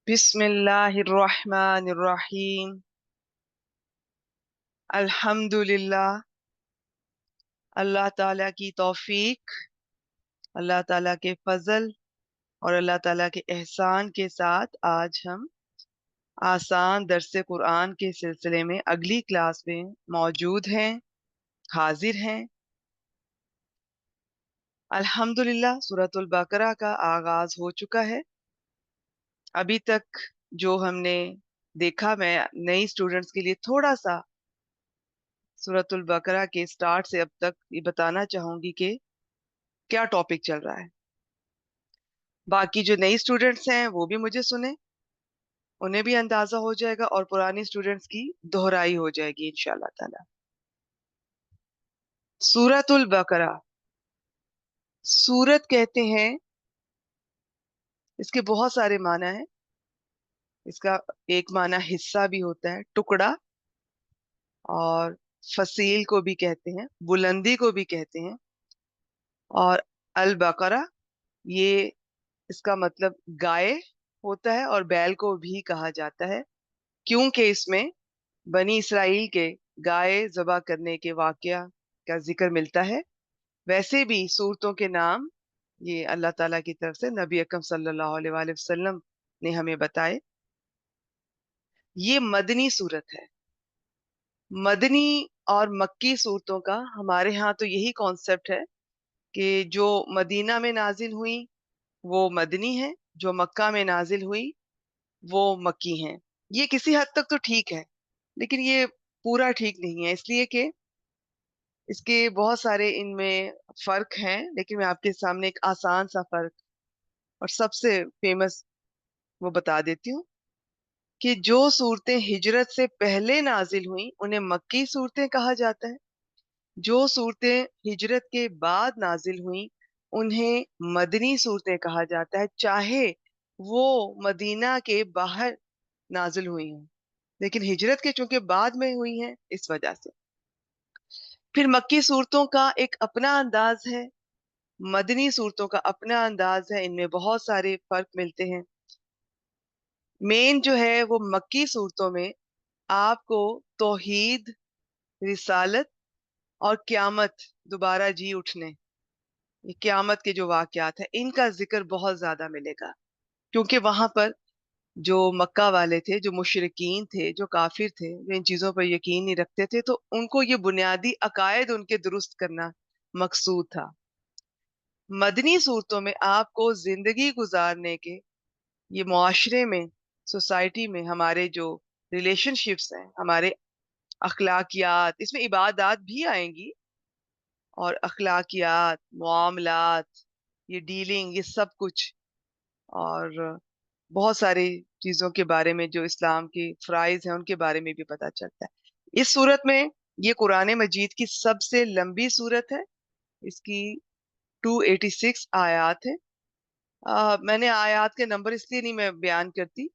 बिस्मिल्लाहिर्रहमानिर्रहीम। अल्हम्दुलिल्लाह। अल्लाह ताला की तौफीक, अल्लाह ताला के फजल और अल्लाह ताला के एहसान के साथ आज हम आसान दर्से कुरान के सिलसिले में अगली क्लास में मौजूद हैं, हाजिर हैं। अल्हम्दुलिल्लाह सूरतुल बकरा का आगाज हो चुका है। अभी तक जो हमने देखा, मैं नई स्टूडेंट्स के लिए थोड़ा सा सूरतुल बकरा के स्टार्ट से अब तक ये बताना चाहूंगी कि क्या टॉपिक चल रहा है। बाकी जो नई स्टूडेंट्स हैं वो भी मुझे सुने, उन्हें भी अंदाजा हो जाएगा और पुरानी स्टूडेंट्स की दोहराई हो जाएगी इंशाल्लाह ताला। सूरतुल बकरा सूरत कहते हैं, इसके बहुत सारे माना है। इसका एक माना हिस्सा भी होता है, टुकड़ा, और फसील को भी कहते हैं, बुलंदी को भी कहते हैं। और अल बकरा, ये इसका मतलब गाय होता है और बैल को भी कहा जाता है, क्योंकि इसमें बनी इसराइल के गाय ज़बह करने के वाकया का जिक्र मिलता है। वैसे भी सूरतों के नाम ये अल्लाह ताला की तरफ से नबी अकरम सल्लल्लाहु अलैहि वसल्लम ने हमें बताए। ये मदनी सूरत है। मदनी और मक्की सूरतों का हमारे यहाँ तो यही कॉन्सेप्ट है कि जो मदीना में नाजिल हुई वो मदनी है, जो मक्का में नाजिल हुई वो मक्की हैं। ये किसी हद तक तो ठीक है, लेकिन ये पूरा ठीक नहीं है, इसलिए कि इसके बहुत सारे इनमें फर्क हैं। लेकिन मैं आपके सामने एक आसान सा फर्क और सबसे फेमस वो बता देती हूँ कि जो सूरतें हिजरत से पहले नाजिल हुई उन्हें मक्की सूरतें कहा जाता है। जो सूरतें हिजरत के बाद नाजिल हुई उन्हें मदनी सूरतें कहा जाता है, चाहे वो मदीना के बाहर नाजिल हुई हूँ, लेकिन हिजरत के चूंकि बाद में हुई हैं इस वजह से। फिर मक्की सूरतों का एक अपना अंदाज है, मदनी सूरतों का अपना अंदाज है, इनमें बहुत सारे फर्क मिलते हैं। मेन जो है वो मक्की सूरतों में आपको तौहीद, रिसालत और क्यामत, दोबारा जी उठने, ये क्यामत के जो वाकयात हैं इनका जिक्र बहुत ज्यादा मिलेगा, क्योंकि वहां पर जो मक्का वाले थे, जो मुशरिकीन थे, जो काफिर थे, जो इन चीजों पर यकीन नहीं रखते थे, तो उनको ये बुनियादी अकायद उनके दुरुस्त करना मकसूद था। मदनी सूरतों में आपको जिंदगी गुजारने के, ये मुआशरे में, सोसाइटी में हमारे जो रिलेशनशिप्स हैं, हमारे अखलाकियात, इसमें इबादत भी आएंगी, और अखलाकियात, मुआमलात, ये डीलिंग, ये सब कुछ, और बहुत सारी चीजों के बारे में जो इस्लाम की फ्राइज हैं उनके बारे में भी पता चलता है इस सूरत में। ये कुरान मजीद की सबसे लंबी सूरत है। इसकी 286 आयात है। मैंने आयात के नंबर इसलिए नहीं मैं बयान करती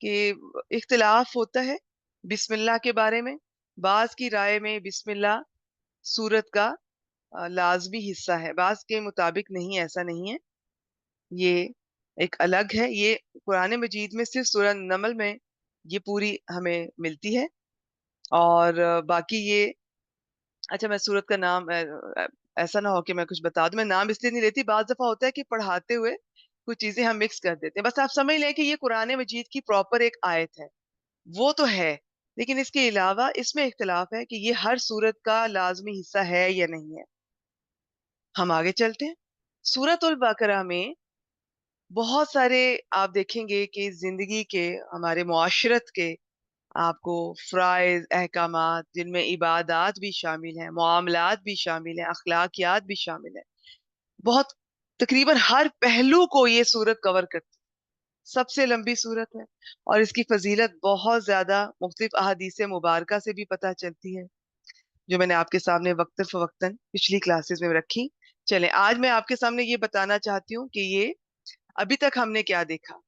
कि इख्तिलाफ होता है बिस्मिल्लाह के बारे में। बाज की राय में बिस्मिल्लाह सूरत का लाजमी हिस्सा है, बाज के मुताबिक नहीं, ऐसा नहीं है। ये एक अलग है। ये कुरान मजीद में सिर्फ सूरह नमल में ये पूरी हमें मिलती है। और बाकी ये, अच्छा मैं सूरत का नाम ऐसा ना हो कि मैं कुछ बता दूं, मैं नाम इसलिए नहीं लेती, बाज दफा होता है कि पढ़ाते हुए कुछ चीजें हम मिक्स कर देते हैं। बस आप समझ लें कि ये कुरान मजीद की प्रॉपर एक आयत है, वो तो है, लेकिन इसके अलावा इसमें इख्तिलाफ है कि ये हर सूरत का लाजमी हिस्सा है या नहीं है। हम आगे चलते हैं। सूरत उल बकरा में बहुत सारे आप देखेंगे कि जिंदगी के, हमारे मुआशरत के आपको फ्राइज अहकामात, जिनमें इबादात भी शामिल हैं, मुआमलात भी शामिल हैं, अखलाकियात भी शामिल हैं। बहुत, तकरीबन हर पहलू को ये सूरत कवर करती है। सबसे लंबी सूरत है और इसकी फजीलत बहुत ज्यादा मुख्तलिफ अहादीस मुबारका से भी पता चलती है, जो मैंने आपके सामने वक्तन फवक्तन पिछली क्लासेस में रखी। चले आज मैं आपके सामने ये बताना चाहती हूँ कि ये अभी तक हमने क्या देखा।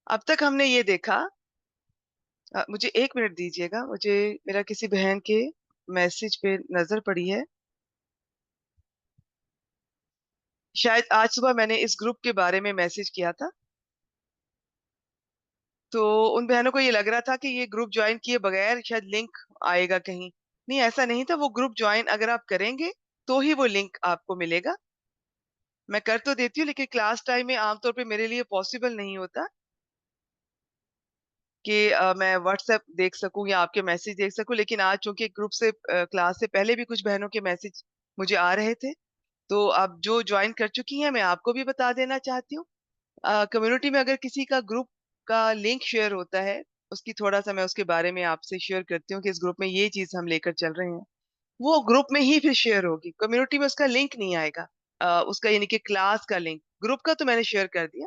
अब तक हमने ये देखा, मुझे एक मिनट दीजिएगा, मुझे मेरा किसी बहन के मैसेज पे नजर पड़ी है। शायद आज सुबह मैंने इस ग्रुप के बारे में मैसेज किया था। तो उन बहनों को ये लग रहा था कि ये ग्रुप ज्वाइन किए बगैर शायद लिंक आएगा कहीं। नहीं, ऐसा नहीं था। वो ग्रुप ज्वाइन अगर आप करेंगे तो ही वो लिंक आपको मिलेगा। मैं कर तो देती हूँ, लेकिन क्लास टाइम में आमतौर पे मेरे लिए पॉसिबल नहीं होता कि मैं व्हाट्सएप देख सकूं या आपके मैसेज देख सकूं। लेकिन आज चूंकि ग्रुप से क्लास से पहले भी कुछ बहनों के मैसेज मुझे आ रहे थे, तो अब जो ज्वाइन कर चुकी हैं मैं आपको भी बता देना चाहती हूँ। कम्युनिटी में अगर किसी का ग्रुप का लिंक शेयर होता है, उसकी थोड़ा सा मैं उसके बारे में आपसे शेयर करती हूँ कि इस ग्रुप में ये चीज हम लेकर चल रहे हैं। वो ग्रुप में ही फिर शेयर होगी, कम्युनिटी में उसका लिंक नहीं आएगा। उसका यानी कि क्लास का लिंक, ग्रुप का तो मैंने शेयर कर दिया,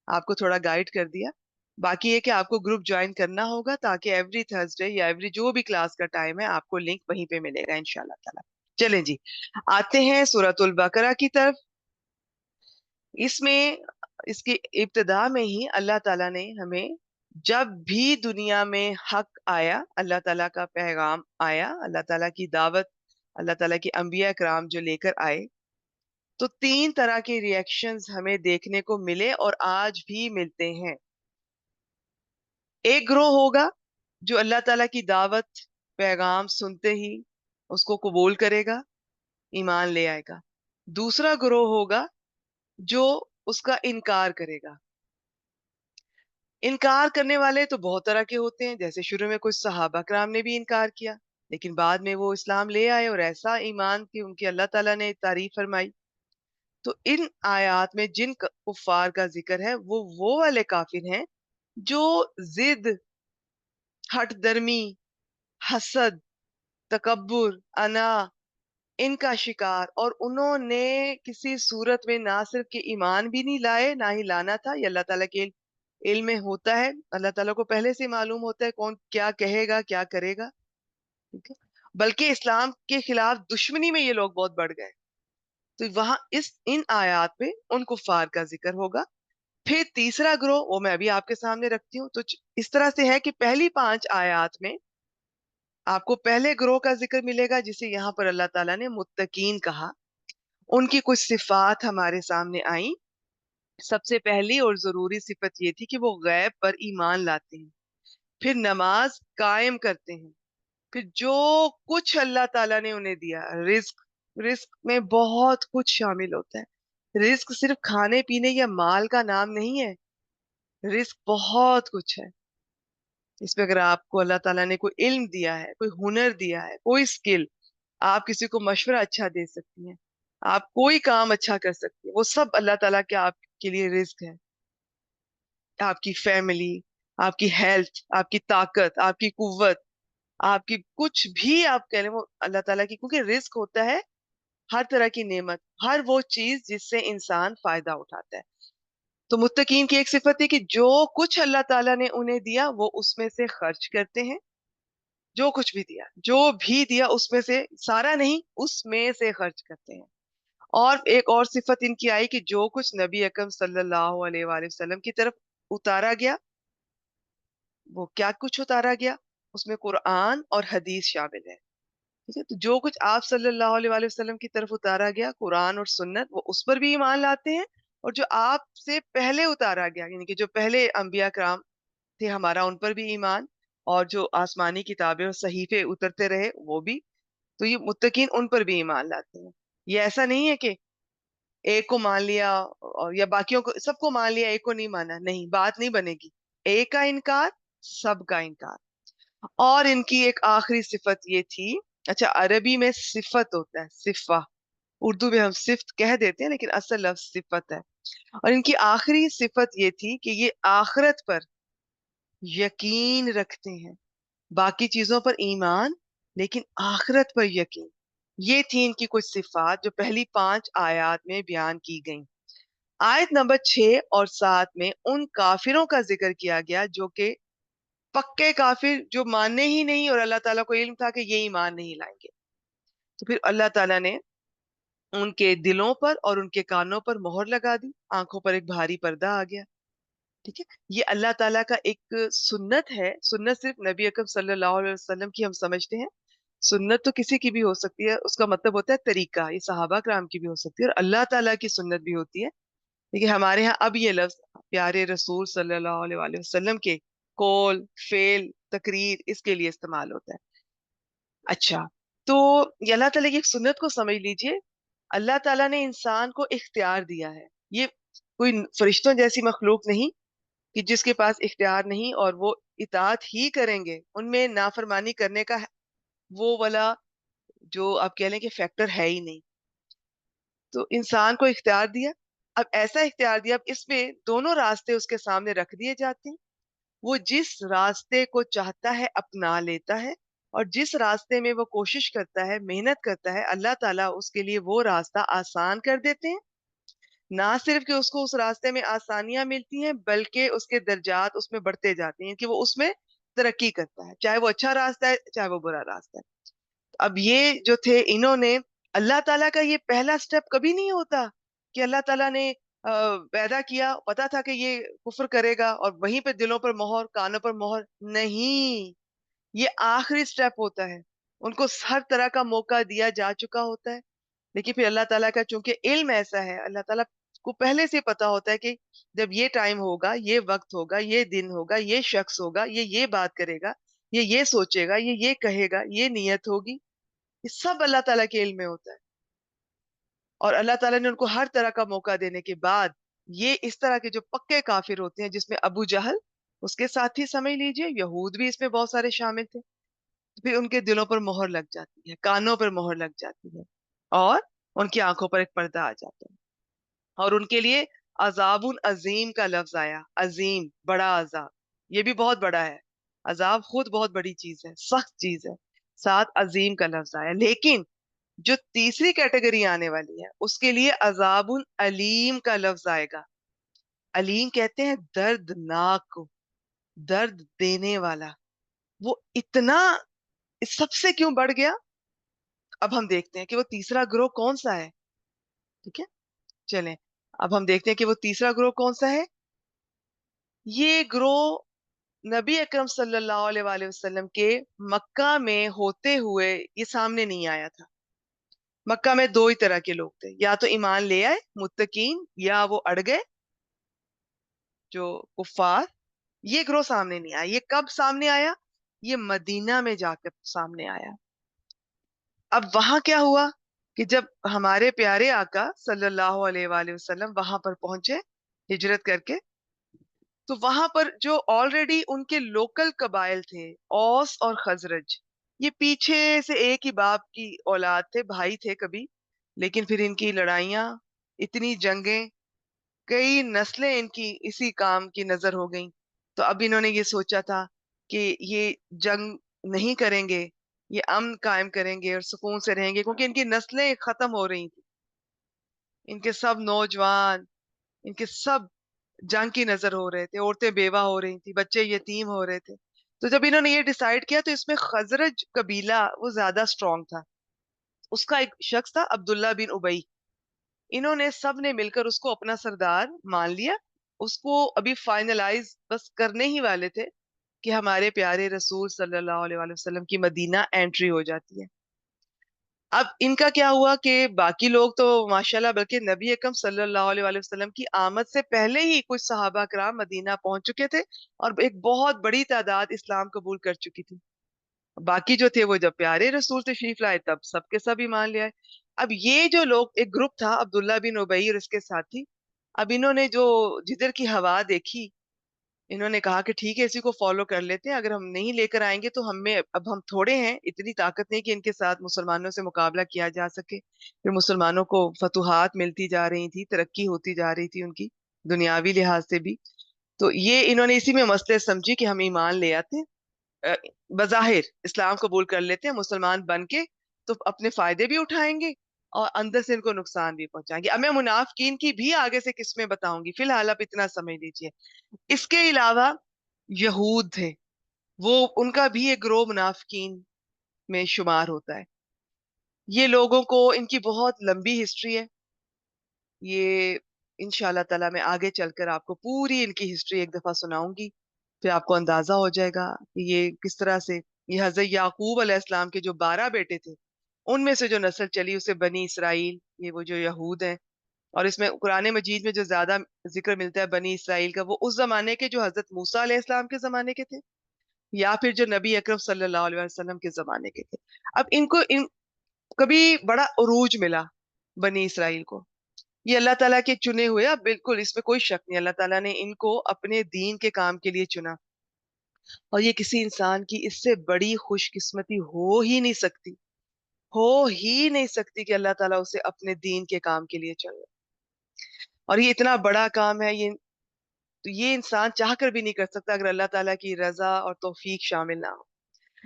आपको थोड़ा गाइड कर दिया। बाकी ये कि आपको ग्रुप ज्वाइन करना होगा ताकि एवरी थर्सडे या एवरी जो भी क्लास का टाइम है आपको लिंक वहीं पे मिलेगा इंशाल्लाह ताला। चलें जी, आते हैं सूरतुल बकरा की तरफ। इसमें इसकी इब्तिदा में ही अल्लाह ताला ने हमें, जब भी दुनिया में हक आया, अल्लाह ताला का पैगाम आया, अल्लाह ताला की दावत, अल्लाह ताला की अंबिया कराम जो लेकर आए, तो तीन तरह के रिएक्शंस हमें देखने को मिले और आज भी मिलते हैं। एक ग्रोह होगा जो अल्लाह ताला की दावत पैगाम सुनते ही उसको कबूल करेगा, ईमान ले आएगा। दूसरा ग्रोह होगा जो उसका इनकार करेगा। इनकार करने वाले तो बहुत तरह के होते हैं, जैसे शुरू में कुछ सहाबा कराम ने भी इनकार किया, लेकिन बाद में वो इस्लाम ले आए और ऐसा ईमान की उनकी अल्लाह ताला ने तारीफ फरमाई। तो इन आयात में जिन कुफार का जिक्र है वो वाले काफिर हैं जो जिद, हठधर्मी, हसद, तकब्बुर, अना, इनका शिकार, और उन्होंने किसी सूरत में ना सिर्फ के ईमान भी नहीं लाए, ना ही लाना था। ये अल्लाह ताला के इल्म में होता है, अल्लाह ताला को पहले से मालूम होता है कौन क्या कहेगा क्या करेगा। ठीक है, बल्कि इस्लाम के खिलाफ दुश्मनी में ये लोग बहुत बढ़ गए। तो वहां इस इन आयात पे उन कुफार का जिक्र होगा। फिर तीसरा ग्रोह वो मैं अभी आपके सामने रखती हूँ। तो इस तरह से है कि पहली 5 आयात में आपको पहले ग्रोह का जिक्र मिलेगा जिसे यहाँ पर अल्लाह ताला ने मुत्तकीन कहा। उनकी कुछ सिफात हमारे सामने आई। सबसे पहली और जरूरी सिफत ये थी कि वो गैब पर ईमान लाते हैं, फिर नमाज कायम करते हैं, फिर जो कुछ अल्लाह ताला ने उन्हें दिया, रिस्क, रिस्क में बहुत कुछ शामिल होता है। रिस्क सिर्फ खाने पीने या माल का नाम नहीं है, रिस्क बहुत कुछ है। इसमें अगर आपको अल्लाह ताला ने कोई इल्म दिया है, कोई हुनर दिया है, कोई स्किल, आप किसी को मशवरा अच्छा दे सकती हैं, आप कोई काम अच्छा कर सकती हैं, वो सब अल्लाह ताला के आपके लिए रिस्क है। आपकी फैमिली, आपकी हेल्थ, आपकी ताकत, आपकी कुव्वत, आपकी कुछ भी आप कह लें वो अल्लाह ताला की, क्योंकि रिस्क होता है हर तरह की नेमत, हर वो चीज जिससे इंसान फायदा उठाता है। तो मुत्तकीन की एक सिफत है कि जो कुछ अल्लाह ताला ने उन्हें दिया वो उसमें से खर्च करते हैं। जो कुछ भी दिया, जो भी दिया उसमें से, सारा नहीं, उसमें से खर्च करते हैं। और एक और सिफत इनकी आई कि जो कुछ नबी अकरम सल्लल्लाहु अलैहि वसल्लम की तरफ उतारा गया, वो क्या कुछ उतारा गया, उसमें कुरान और हदीस शामिल है। ठीक है, तो जो कुछ आप सल्लल्लाहु अलैहि वसल्लम की तरफ उतारा गया, कुरान और सुन्नत, वो उस पर भी ईमान लाते हैं। और जो आपसे पहले उतारा गया, यानी कि जो पहले अंबिया कराम थे हमारा, उन पर भी ईमान। और जो आसमानी किताबें और सहीफे उतरते रहे वो भी। तो ये मुत्तकीन उन पर भी ईमान लाते हैं। ये ऐसा नहीं है कि एक को मान लिया और या बाकियों को, सबको मान लिया एक को नहीं माना, नहीं, बात नहीं बनेगी। एक का इनकार, सबका इनकार। और इनकी एक आखिरी सिफत ये थी, अच्छा अरबी में सिफत होता है सिफा, उर्दू में हम सिफ्त कह देते हैं लेकिन असल लफ्ज सिफत है। और इनकी आखिरी सिफत ये थी कि ये आखिरत पर यकीन रखते हैं, बाकी चीजों पर ईमान, लेकिन आखिरत पर यकीन। ये थी इनकी कुछ सिफात जो पहली 5 आयत में बयान की गई। आयत नंबर 6 और 7 में उन काफिरों का जिक्र किया गया जो कि पक्के काफिर, जो मानने ही नहीं, और अल्लाह ताला को इल्म था कि ये ईमान नहीं लाएंगे। तो फिर अल्लाह ताला ने उनके दिलों पर और उनके कानों पर मोहर लगा दी, आंखों पर एक भारी पर्दा आ गया। ठीक है, ये अल्लाह ताला का एक सुन्नत है। सुन्नत सिर्फ नबी अकरम सल्लल्लाहु अलैहि वसल्लम की हम समझते हैं, सुन्नत तो किसी की भी हो सकती है, उसका मतलब होता है तरीका। ये सहाबा कराम की भी हो सकती है और अल्लाह ताला की सुन्नत भी होती है। देखिए हमारे यहाँ अब ये लफ्ज प्यारे रसूल सल्लल्लाहु अलैहि वसल्लम के कौल, फेल, तकरीर, इसके लिए इस्तेमाल होता है। अच्छा, तो ये अल्लाह ताला की एक सुन्नत को समझ लीजिए। अल्लाह ताला ने इंसान को इख्तियार दिया है। ये कोई फरिश्तों जैसी मखलूक नहीं कि जिसके पास इख्तियार नहीं और वो इताअत ही करेंगे, उनमें नाफरमानी करने का वो वाला जो आप कह लें कि फैक्टर है ही नहीं। तो इंसान को इख्तियार दिया, अब ऐसा इख्तियार दिया, अब इसमें दोनों रास्ते उसके सामने रख दिए जाते हैं। वो जिस रास्ते को चाहता है अपना लेता है, और जिस रास्ते में वो कोशिश करता है, मेहनत करता है, अल्लाह ताला उसके लिए वो रास्ता आसान कर देते हैं। ना सिर्फ कि उसको उस रास्ते में आसानियां मिलती हैं, बल्कि उसके दर्जात उसमें बढ़ते जाते हैं कि वो उसमें तरक्की करता है, चाहे वो अच्छा रास्ता है चाहे वो बुरा रास्ता है। अब ये जो थे, इन्होंने, अल्लाह ताला का ये पहला स्टेप कभी नहीं होता कि अल्लाह ताला ने पैदा किया, पता था कि ये कुफ्र करेगा और वहीं पे दिलों पर मोहर, कानों पर मोहर। नहीं, ये आखिरी स्टेप होता है। उनको हर तरह का मौका दिया जा चुका होता है, लेकिन फिर अल्लाह ताला का चूंकि इल्म ऐसा है, अल्लाह ताला को पहले से पता होता है कि जब ये टाइम होगा, ये वक्त होगा, ये दिन होगा, ये शख्स होगा, ये बात करेगा, ये सोचेगा, ये कहेगा, ये नियत होगी। ये सब अल्लाह ताला के इल्म में होता है। और अल्लाह ताला ने उनको हर तरह का मौका देने के बाद, ये इस तरह के जो पक्के काफिर होते हैं, जिसमें अबू जहल, उसके साथी समझ लीजिए, यहूद भी इसमें बहुत सारे शामिल थे, तो फिर उनके दिलों पर मोहर लग जाती है, कानों पर मोहर लग जाती है, और उनकी आंखों पर एक पर्दा आ जाता है, और उनके लिए अजाबुन अजीम का लफ्ज आया। अजीम, बड़ा अजाब, ये भी बहुत बड़ा है। अजाब खुद बहुत बड़ी चीज है, सख्त चीज है, साथ अजीम का लफ्ज आया। लेकिन जो तीसरी कैटेगरी आने वाली है, उसके लिए अजाबुन अलीम का लफ्ज आएगा। अलीम कहते हैं दर्दनाक को, दर्द देने वाला। वो इतना इस सबसे क्यों बढ़ गया, अब हम देखते हैं कि वो तीसरा ग्रोह कौन सा है। ठीक है, चलें, अब हम देखते हैं कि वो तीसरा ग्रोह कौन सा है। ये ग्रोह नबी अकरम सल्लल्लाहु अलैहि वसल्लम के मक्का में होते हुए ये सामने नहीं आया था। मक्का में दो ही तरह के लोग थे, या तो ईमान ले आए मुत्तकीन, या वो अड़ गए जो कुफार। ये ग्रोह सामने नहीं आया। ये कब सामने आया? ये मदीना में जाकर सामने आया। अब वहां क्या हुआ कि जब हमारे प्यारे आका सल्लल्लाहु अलैहि वसल्लम वहां पर पहुंचे हिजरत करके, तो वहां पर जो ऑलरेडी उनके लोकल कबाइल थे, औस और खजरज, ये पीछे से एक ही बाप की औलाद थे, भाई थे कभी, लेकिन फिर इनकी लड़ाइयां, इतनी जंगें, कई नस्लें इनकी इसी काम की नजर हो गईं। तो अब इन्होंने ये सोचा था कि ये जंग नहीं करेंगे, ये अमन कायम करेंगे और सुकून से रहेंगे, क्योंकि इनकी नस्लें खत्म हो रही थी। इनके सब नौजवान, इनके सब जंग की नजर हो रहे थे, औरतें बेवा हो रही थी, बच्चे यतीम हो रहे थे। तो जब इन्होंने ये डिसाइड किया, तो इसमें खजरज कबीला वो ज्यादा स्ट्रांग था। उसका एक शख्स था अब्दुल्ला बिन उबई। इन्होंने सब ने मिलकर उसको अपना सरदार मान लिया। उसको अभी फाइनलाइज बस करने ही वाले थे कि हमारे प्यारे रसूल सल्लल्लाहु अलैहि वसल्लम की मदीना एंट्री हो जाती है। अब इनका क्या हुआ कि बाकी लोग तो माशाल्लाह, बल्कि नबी अकरम सल्लल्लाहु अलैहि वसल्लम की आमद से पहले ही कुछ सहाबा कराम मदीना पहुंच चुके थे, और एक बहुत बड़ी तादाद इस्लाम कबूल कर चुकी थी। बाकी जो थे वो जब प्यारे रसूल तशरीफ लाए तब सबके सब ईमान ले आए। अब ये जो लोग, एक ग्रुप था अब्दुल्ला बिन उबई और इसके साथी, अब इन्होंने जो जिधर की हवा देखी, इन्होंने कहा कि ठीक है, इसी को फॉलो कर लेते हैं। अगर हम नहीं लेकर आएंगे तो हमें, अब हम थोड़े हैं, इतनी ताकत नहीं कि इनके साथ मुसलमानों से मुकाबला किया जा सके। फिर मुसलमानों को फतूहात मिलती जा रही थी, तरक्की होती जा रही थी उनकी, दुनियावी लिहाज से भी। तो ये इन्होंने इसी में मसले समझी कि हम ईमान ले आते हैं, अ, बज़ाहिर इस्लाम कबूल कर लेते हैं मुसलमान बन के, तो अपने फायदे भी उठाएंगे और अंदर से इनको नुकसान भी पहुंचाएंगे। अब मैं मुनाफिकीन की भी आगे से किस्में बताऊंगी, फिलहाल आप इतना समझ लीजिए। इसके अलावा यहूद थे, वो, उनका भी एक ग्रोह मुनाफिकीन में शुमार होता है। ये लोगों को, इनकी बहुत लंबी हिस्ट्री है। ये इंशाल्लाह ताला मैं आगे चलकर आपको पूरी इनकी हिस्ट्री एक दफा सुनाऊंगी, फिर आपको अंदाजा हो जाएगा कि ये किस तरह से, ये हजरत याकूब अलैहिस्सलाम के जो 12 बेटे थे, उनमें से जो नस्ल चली उसे बनी इसराइल, ये वो जो यहूद हैं, اور اس میں قرآن مجید میں جو زیادہ ذکر ملتا ہے بنی اسرائیل کا، وہ اس زمانے کے جو حضرت موسیٰ علیہ السلام کے زمانے کے تھے، یا پھر جو نبی اکرم صلی اللہ علیہ وسلم کے زمانے کے تھے۔ اب ان کبھی بڑا عروج ملا بنی اسرائیل کو، یہ اللہ تعالیٰ کے چنے ہوئے، اب بالکل اس میں کوئی شک نہیں، اللہ تعالیٰ نے ان کو اپنے دین کے کام کے لیے چنا، اور یہ کسی انسان کی اس سے بڑی خوش قسمتی ہو ہی نہیں سکتی، ہو ہی نہیں سکتی کہ اللہ تعالیٰ اسے اپنے دین کے کام کے لیے چنے۔ اور یہ اتنا بڑا کام ہے، یہ انسان چاہ کر بھی نہیں کر سکتا اگر اللہ تعالیٰ کی رضا اور توفیق شامل نہ ہو۔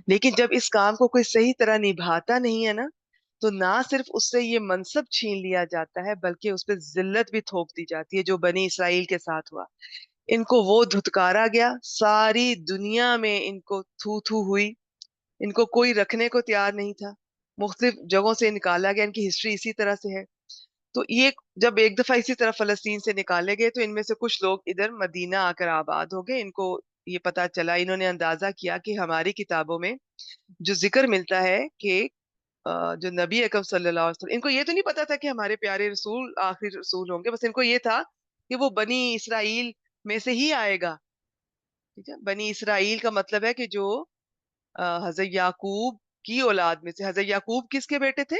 لیکن جب اس کام کو کوئی صحیح طرح نبھاتا نہیں ہے نا، تو نہ صرف اس سے یہ منصب چھین لیا جاتا ہے، بلکہ اس پہ ذلت بھی تھوپ دی جاتی ہے، جو بنی اسرائیل کے ساتھ ہوا۔ ان کو وہ دھتکارا گیا، ساری دنیا میں ان کو تھو تھو ہوئی، ان کو کوئی رکھنے کو تیار نہیں تھا، مختلف جگہوں سے نکالا گیا، ان کی ہسٹری اسی طرح سے ہے۔ تو یہ جب ایک دفعہ اسی طرح فلسطین سے نکالے گئے، تو ان میں سے کچھ لوگ ادھر مدینہ آ کر آباد ہو گئے، ان کو یہ پتا چلا، انہوں نے اندازہ کیا کہ ہماری کتابوں میں جو ذکر ملتا ہے کہ جو نبی اکرم صلی اللہ علیہ وسلم، ان کو یہ تو نہیں پتا تھا کہ ہمارے پیارے رسول آخری رسول ہوں گے، بس ان کو یہ تھا کہ وہ بنی اسرائیل میں سے ہی آئے گا، ٹھیک ہے۔ بنی اسرائیل کا مطلب ہے کہ جو حضرت یعقوب کی اولاد میں سے، حضرت یعقوب کس کے بیٹے تھے؟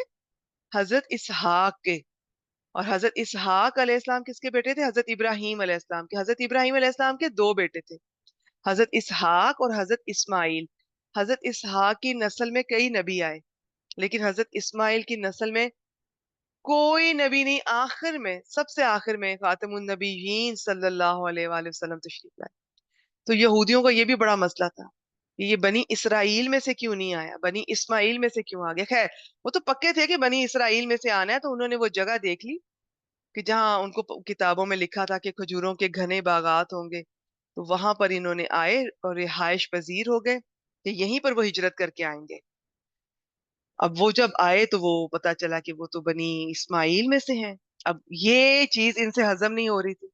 حضرت اسحاق کے۔ اور حضرت اسحاق علیہ السلام کس کے بیٹے تھے؟ حضرت ابراہیم علیہ السلام کے۔ حضرت ابراہیم علیہ السلام کے دو بیٹے تھے، حضرت اسحاق اور حضرت اسماعیل۔ حضرت اسحاق کی نسل میں کئی نبی آئے، لیکن حضرت اسماعیل کی نسل میں کوئی نبی نہیں، آخر میں، سب سے آخر میں خاتم النبیین صلی اللہ علیہ وآلہ وسلم تشریف لائے۔ تو یہودیوں کا یہ بھی بڑا مسئلہ تھا کہ یہ بنی اسرائیل میں سے کیوں نہیں آیا، بنی اسماعیل میں سے کیوں آ گیا؟ خیر، وہ تو پکے تھے کہ بنی اسرائیل میں سے آنا ہے، تو انہوں نے وہ جگہ دیکھ لی کہ جہاں ان کو کتابوں میں لکھا تھا کہ کھجوروں کے گھنے باغات ہوں گے، تو وہاں پر انہوں نے آئے اور رہائش پذیر ہو گئے کہ یہیں پر وہ ہجرت کر کے آئیں گے۔ اب وہ جب آئے تو وہ پتا چلا کہ وہ تو بنی اسماعیل میں سے ہیں۔ اب یہ چیز ان سے ہضم نہیں ہو رہی تھی،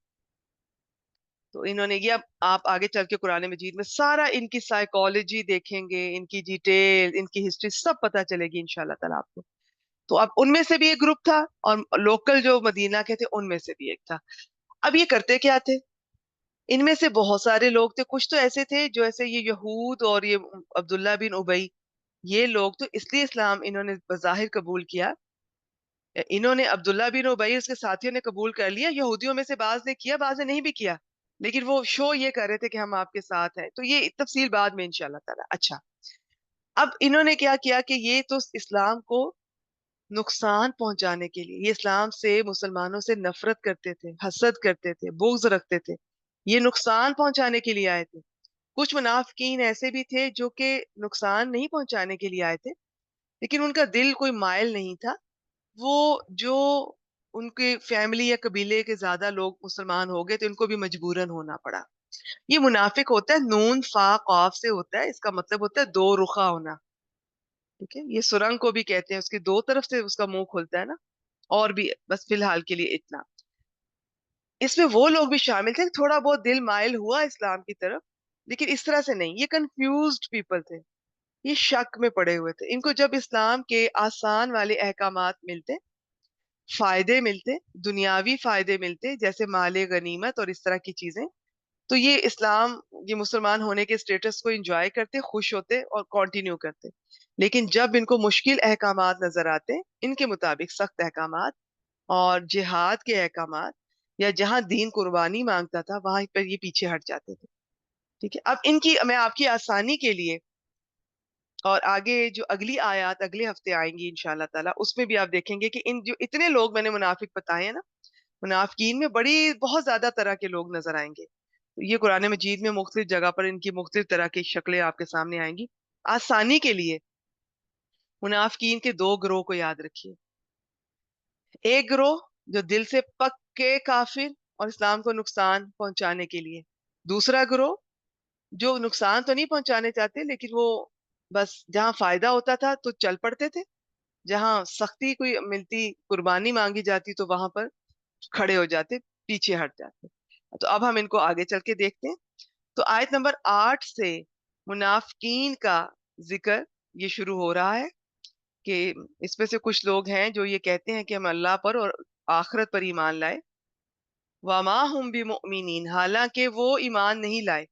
تو انہوں نے یہ، اب آپ آگے چل کے قرآن مجید میں سارا ان کی سائیکالوجی دیکھیں گے، ان کی ڈیٹیل، ان کی ہسٹری سب پتا چلے گی انشاءاللہ تعالیٰ آپ کو۔ تو اب ان میں سے بھی ایک گروپ تھا، اور لوکل جو مدینہ کے تھے ان میں سے بھی ایک تھا۔ اب یہ کرتے کیا تھے؟ ان میں سے بہت سارے لوگ تھے، کچھ تو ایسے تھے جو ایسے یہ یہود اور یہ عبداللہ بن ابی، یہ لوگ تو اس لیے اسلام انہوں نے بظاہر قبول کیا، انہوں نے عبداللہ بن ابی اس کے ساتھیوں نے قبول کر لیا، یہودیوں میں سے بعض نے کیا، بعض نے نہیں بھی کیا، لیکن وہ شو یہ کر رہے تھے کہ ہم آپ کے ساتھ ہیں۔ تو یہ تفصیل بعد میں انشاءاللہ تعالیٰ۔ اچھا، اب انہوں نے کیا کیا کہ یہ تو اسلام کو نقصان پہنچانے کے لیے، یہ اسلام سے، مسلمانوں سے نفرت کرتے تھے، حسد کرتے تھے، بغض رکھتے تھے، یہ نقصان پہنچانے کے لیے آئے تھے۔ کچھ منافقین ایسے بھی تھے جو کہ نقصان نہیں پہنچانے کے لیے آئے تھے، لیکن ان کا دل کوئی مائل نہیں تھا، وہ جو ان کے فیملی یا قبیلے کے زیادہ لوگ مسلمان ہو گئے تو ان کو بھی مجبوراً ہونا پڑا۔ یہ منافق ہوتا ہے، نون فا قاف سے ہوتا ہے، اس کا مطلب ہوتا ہے دو رخا ہونا، ٹھیک ہے۔ یہ سرنگ کو بھی کہتے ہیں، اس کی دو طرف سے اس کا منہ کھلتا ہے نا، اور بھی، بس فی الحال کے لیے اتنا۔ اس میں وہ لوگ بھی شامل تھے، تھوڑا بہت دل مائل ہوا اسلام کی طرف، لیکن اس طرح سے نہیں، یہ کنفیوزڈ پیپل تھے، یہ شک میں پڑے ہوئے تھے۔ ان کو جب اسلام کے آسان والے احکامات ملتے، فائدے ملتے، دنیاوی فائدے ملتے، جیسے مال غنیمت اور اس طرح کی چیزیں، تو یہ اسلام، یہ مسلمان ہونے کے سٹیٹس کو انجوائے کرتے، خوش ہوتے اور کنٹینیو کرتے۔ لیکن جب ان کو مشکل احکامات نظر آتے، ان کے مطابق سخت احکامات اور جہاد کے احکامات، یا جہاں دین قربانی مانگتا تھا، وہاں پر یہ پیچھے ہٹ جاتے تھے، ٹھیک ہے۔ اب ان کی، میں آپ کی آسانی کے لیے، اور آگے جو اگلی آیات اگلے ہفتے آئیں گی انشاءاللہ تعالیٰ، اس میں بھی آپ دیکھیں گے کہ ان جو اتنے لوگ میں نے منافق بتائے ہیں نا، منافقین میں بہت زیادہ طرح کے لوگ نظر آئیں گے۔ یہ قرآن مجید میں مختلف جگہ پر ان کی مختلف طرح کی شکلیں آپ کے سامنے آئیں گی۔ آسانی کے لیے منافقین کے دو گروہ کو یاد رکھیے۔ ایک گروہ جو دل سے پکے کافر اور اسلام کو نقصان پہنچانے کے لیے، دوسرا گروہ جو نقصان تو نہیں پہنچانے چاہتے، لیکن وہ بس جہاں فائدہ ہوتا تھا تو چل پڑتے تھے، جہاں سختی کوئی ملتی، قربانی مانگی جاتی، تو وہاں پر کھڑے ہو جاتے، پیچھے ہٹ جاتے۔ تو اب ہم ان کو آگے چل کے دیکھتے ہیں۔ تو آیت نمبر 8 سے منافقین کا ذکر یہ شروع ہو رہا ہے کہ اس میں سے کچھ لوگ ہیں جو یہ کہتے ہیں کہ ہم اللہ پر اور आखिरत पर ईमान लाए, वमा हुम बिमुमिनीन, हालांकि वो ईमान नहीं लाए।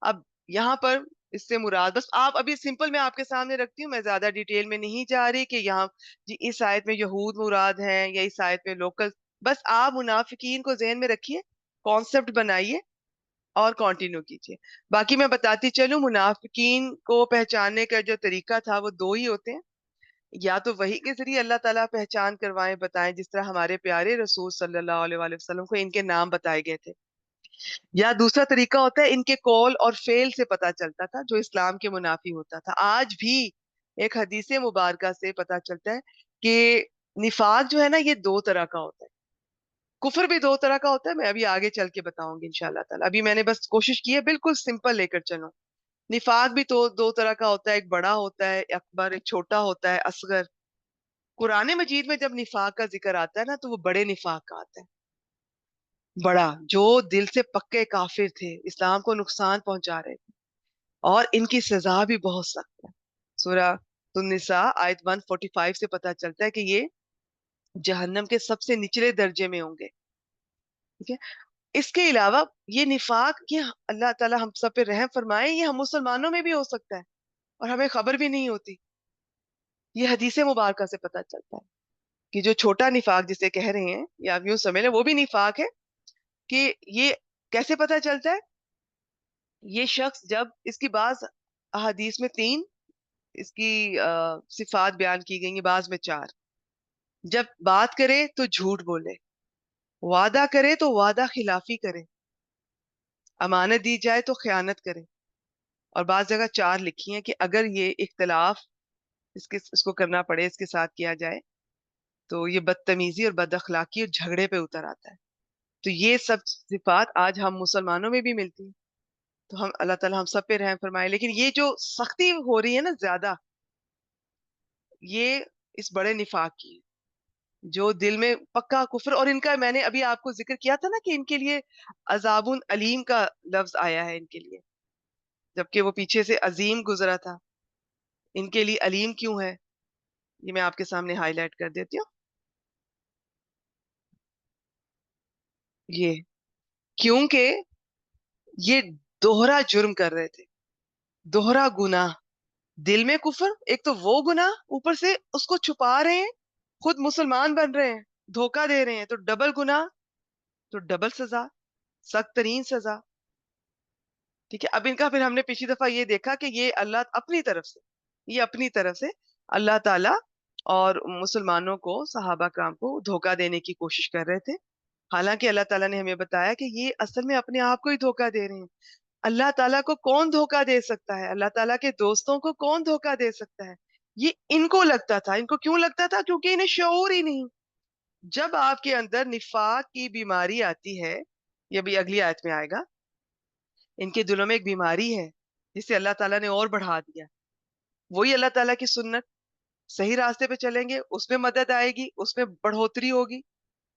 अब यहाँ पर इससे मुराद, बस आप अभी सिंपल मैं आपके सामने रखती हूँ, मैं ज्यादा डिटेल में नहीं जा रही कि यहाँ जी इस आयत में यहूद मुराद है या इस आयत में लोकल। बस आप मुनाफिकीन को ज़हन में रखिए, कॉन्सेप्ट बनाइए और कंटिन्यू कीजिए। बाकी मैं बताती चलूं, मुनाफिकीन को पहचानने का जो तरीका था वो दो ही होते हैं। या तो वही के जरिए अल्लाह ताला पहचान करवाएं, बताएं, जिस तरह हमारे प्यारे रसूल सल्लल्लाहु अलैहि वसल्लम को इनके नाम बताए गए थे। या दूसरा तरीका होता है इनके कौल और फेल से पता चलता था, जो इस्लाम के मुनाफी होता था। आज भी एक हदीस मुबारका से पता चलता है कि निफाक जो है ना, ये दो तरह का होता है। कुफर भी दो तरह का होता है, मैं अभी आगे चल के बताऊंगी इंशाल्लाह ताला। अभी मैंने बस कोशिश की है बिल्कुल सिंपल लेकर चलो। निफाक भी तो दो तरह का होता है, एक बड़ा होता है अकबर, एक छोटा होता है असगर। कुरान मजीद में जब निफाक का जिक्र आता है ना, तो वो बड़े निफाक का आता है। बड़ा, जो दिल से पक्के काफिर थे, इस्लाम को नुकसान पहुंचा रहे थे, और इनकी सजा भी बहुत सख्त है। सूरह निसा आयत 145 से पता चलता है कि ये जहन्नम के सबसे निचले दर्जे में होंगे। ठीक है। इसके अलावा ये निफाक, ये अल्लाह ताला हम सब पे रहम फरमाए, ये हम मुसलमानों में भी हो सकता है और हमें खबर भी नहीं होती। ये हदीस मुबारका से पता चलता है कि जो छोटा निफाक जिसे कह रहे हैं, या आप यूं समझ लें वो भी निफाक है। कि ये कैसे पता चलता है? ये शख्स, जब इसकी बाज अहादीस में तीन इसकी सिफात बयान की गई है, बाज में चार। जब बात करे तो झूठ बोले, वादा करे तो वादा खिलाफी करे, अमानत दी जाए तो खयानत करे। और बाज जगह चार लिखी है कि अगर ये इख्तलाफ इसको करना पड़े, इसके साथ किया जाए, तो ये बदतमीजी और बद अखलाकी और झगड़े पे उतर आता है। तो ये सब सिफात आज हम मुसलमानों में भी मिलती है। तो हम अल्लाह ताला हम सब पे रहम फरमाए। लेकिन ये जो सख्ती हो रही है ना ज्यादा, ये इस बड़े निफाक की है, जो दिल में पक्का कुफ्र। और इनका मैंने अभी आपको जिक्र किया था ना कि इनके लिए अजाबुन अलीम का लफ्ज आया है इनके लिए, जबकि वो पीछे से अजीम गुजरा था। इनके लिए अलीम क्यों है, ये मैं आपके सामने हाईलाइट कर देती हूँ। ये क्योंकि ये दोहरा जुर्म कर रहे थे, दोहरा गुनाह। दिल में कुफर, एक तो वो गुनाह, ऊपर से उसको छुपा रहे हैं, खुद मुसलमान बन रहे हैं, धोखा दे रहे हैं, तो डबल गुनाह, तो डबल सजा, सख्त तरीन सजा। ठीक है। अब इनका फिर हमने पिछली दफा ये देखा कि ये अल्लाह अपनी तरफ से, ये अपनी तरफ से अल्लाह ताला और मुसलमानों को, सहाबा कराम को धोखा देने की कोशिश कर रहे थे। हालांकि अल्लाह ताला ने हमें बताया कि ये असल में अपने आप को ही धोखा दे रहे हैं। अल्लाह ताला को कौन धोखा दे सकता है? अल्लाह ताला के दोस्तों को कौन धोखा दे सकता है? ये इनको लगता था। इनको क्यों लगता था? क्योंकि इन्हें शऊर ही नहीं। जब आपके अंदर निफाक की बीमारी आती है, ये भी अगली आयत में आएगा, इनके दिलों में एक बीमारी है जिसे अल्लाह ताला ने और बढ़ा दिया। वही अल्लाह ताला की सुन्नत, सही रास्ते पे चलेंगे उसमें मदद आएगी, उसमें बढ़ोतरी होगी।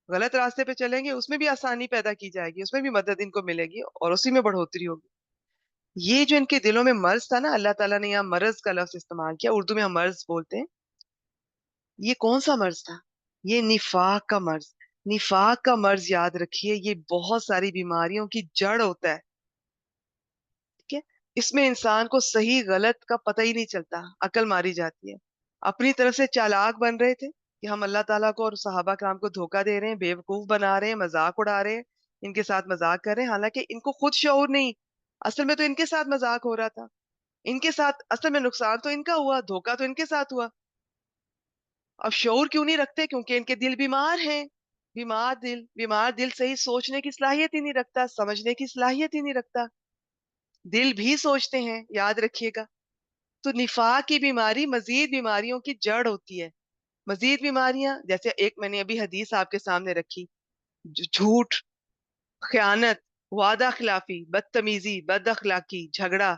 गलत रास्ते पे चलेंगे उसमें भी आसानी पैदा की जाएगी, उसमें भी मदद इनको मिलेगी और उसी में बढ़ोतरी होगी। ये जो इनके दिलों में मर्ज था ना, अल्लाह ताला ने यहाँ मर्ज का लफ्ज इस्तेमाल किया, उर्दू में हम मर्ज बोलते हैं। ये कौन सा मर्ज था? ये निफाक का मर्ज। निफाक का मर्ज याद रखिए, ये बहुत सारी बीमारियों की जड़ होता है। ठीक है। इसमें इंसान को सही गलत का पता ही नहीं चलता, अकल मारी जाती है। अपनी तरफ से चालाक बन रहे थे कि हम अल्लाह ताला को और सहाबा कराम को धोखा दे रहे हैं, बेवकूफ बना रहे हैं, मजाक उड़ा रहे हैं, इनके साथ मजाक कर रहे हैं, हालांकि इनको खुद शऊर नहीं। असल में तो इनके साथ मजाक हो रहा था, इनके साथ असल में नुकसान तो इनका हुआ, धोखा तो इनके साथ हुआ। अब शऊर क्यों नहीं रखते? क्योंकि इनके दिल बीमार हैं। बीमार दिल सही सोचने की सलाहियत ही नहीं रखता, समझने की सलाहियत ही नहीं रखता। दिल भी सोचते हैं, याद रखिएगा। तो निफाक की बीमारी मजीद बीमारियों की जड़ होती है। मजीद बीमारियां, जैसे एक मैंने अभी हदीस आपके सामने रखी, झूठ, खयानत, वादा खिलाफी, बदतमीजी, बद अखलाकी, झगड़ा।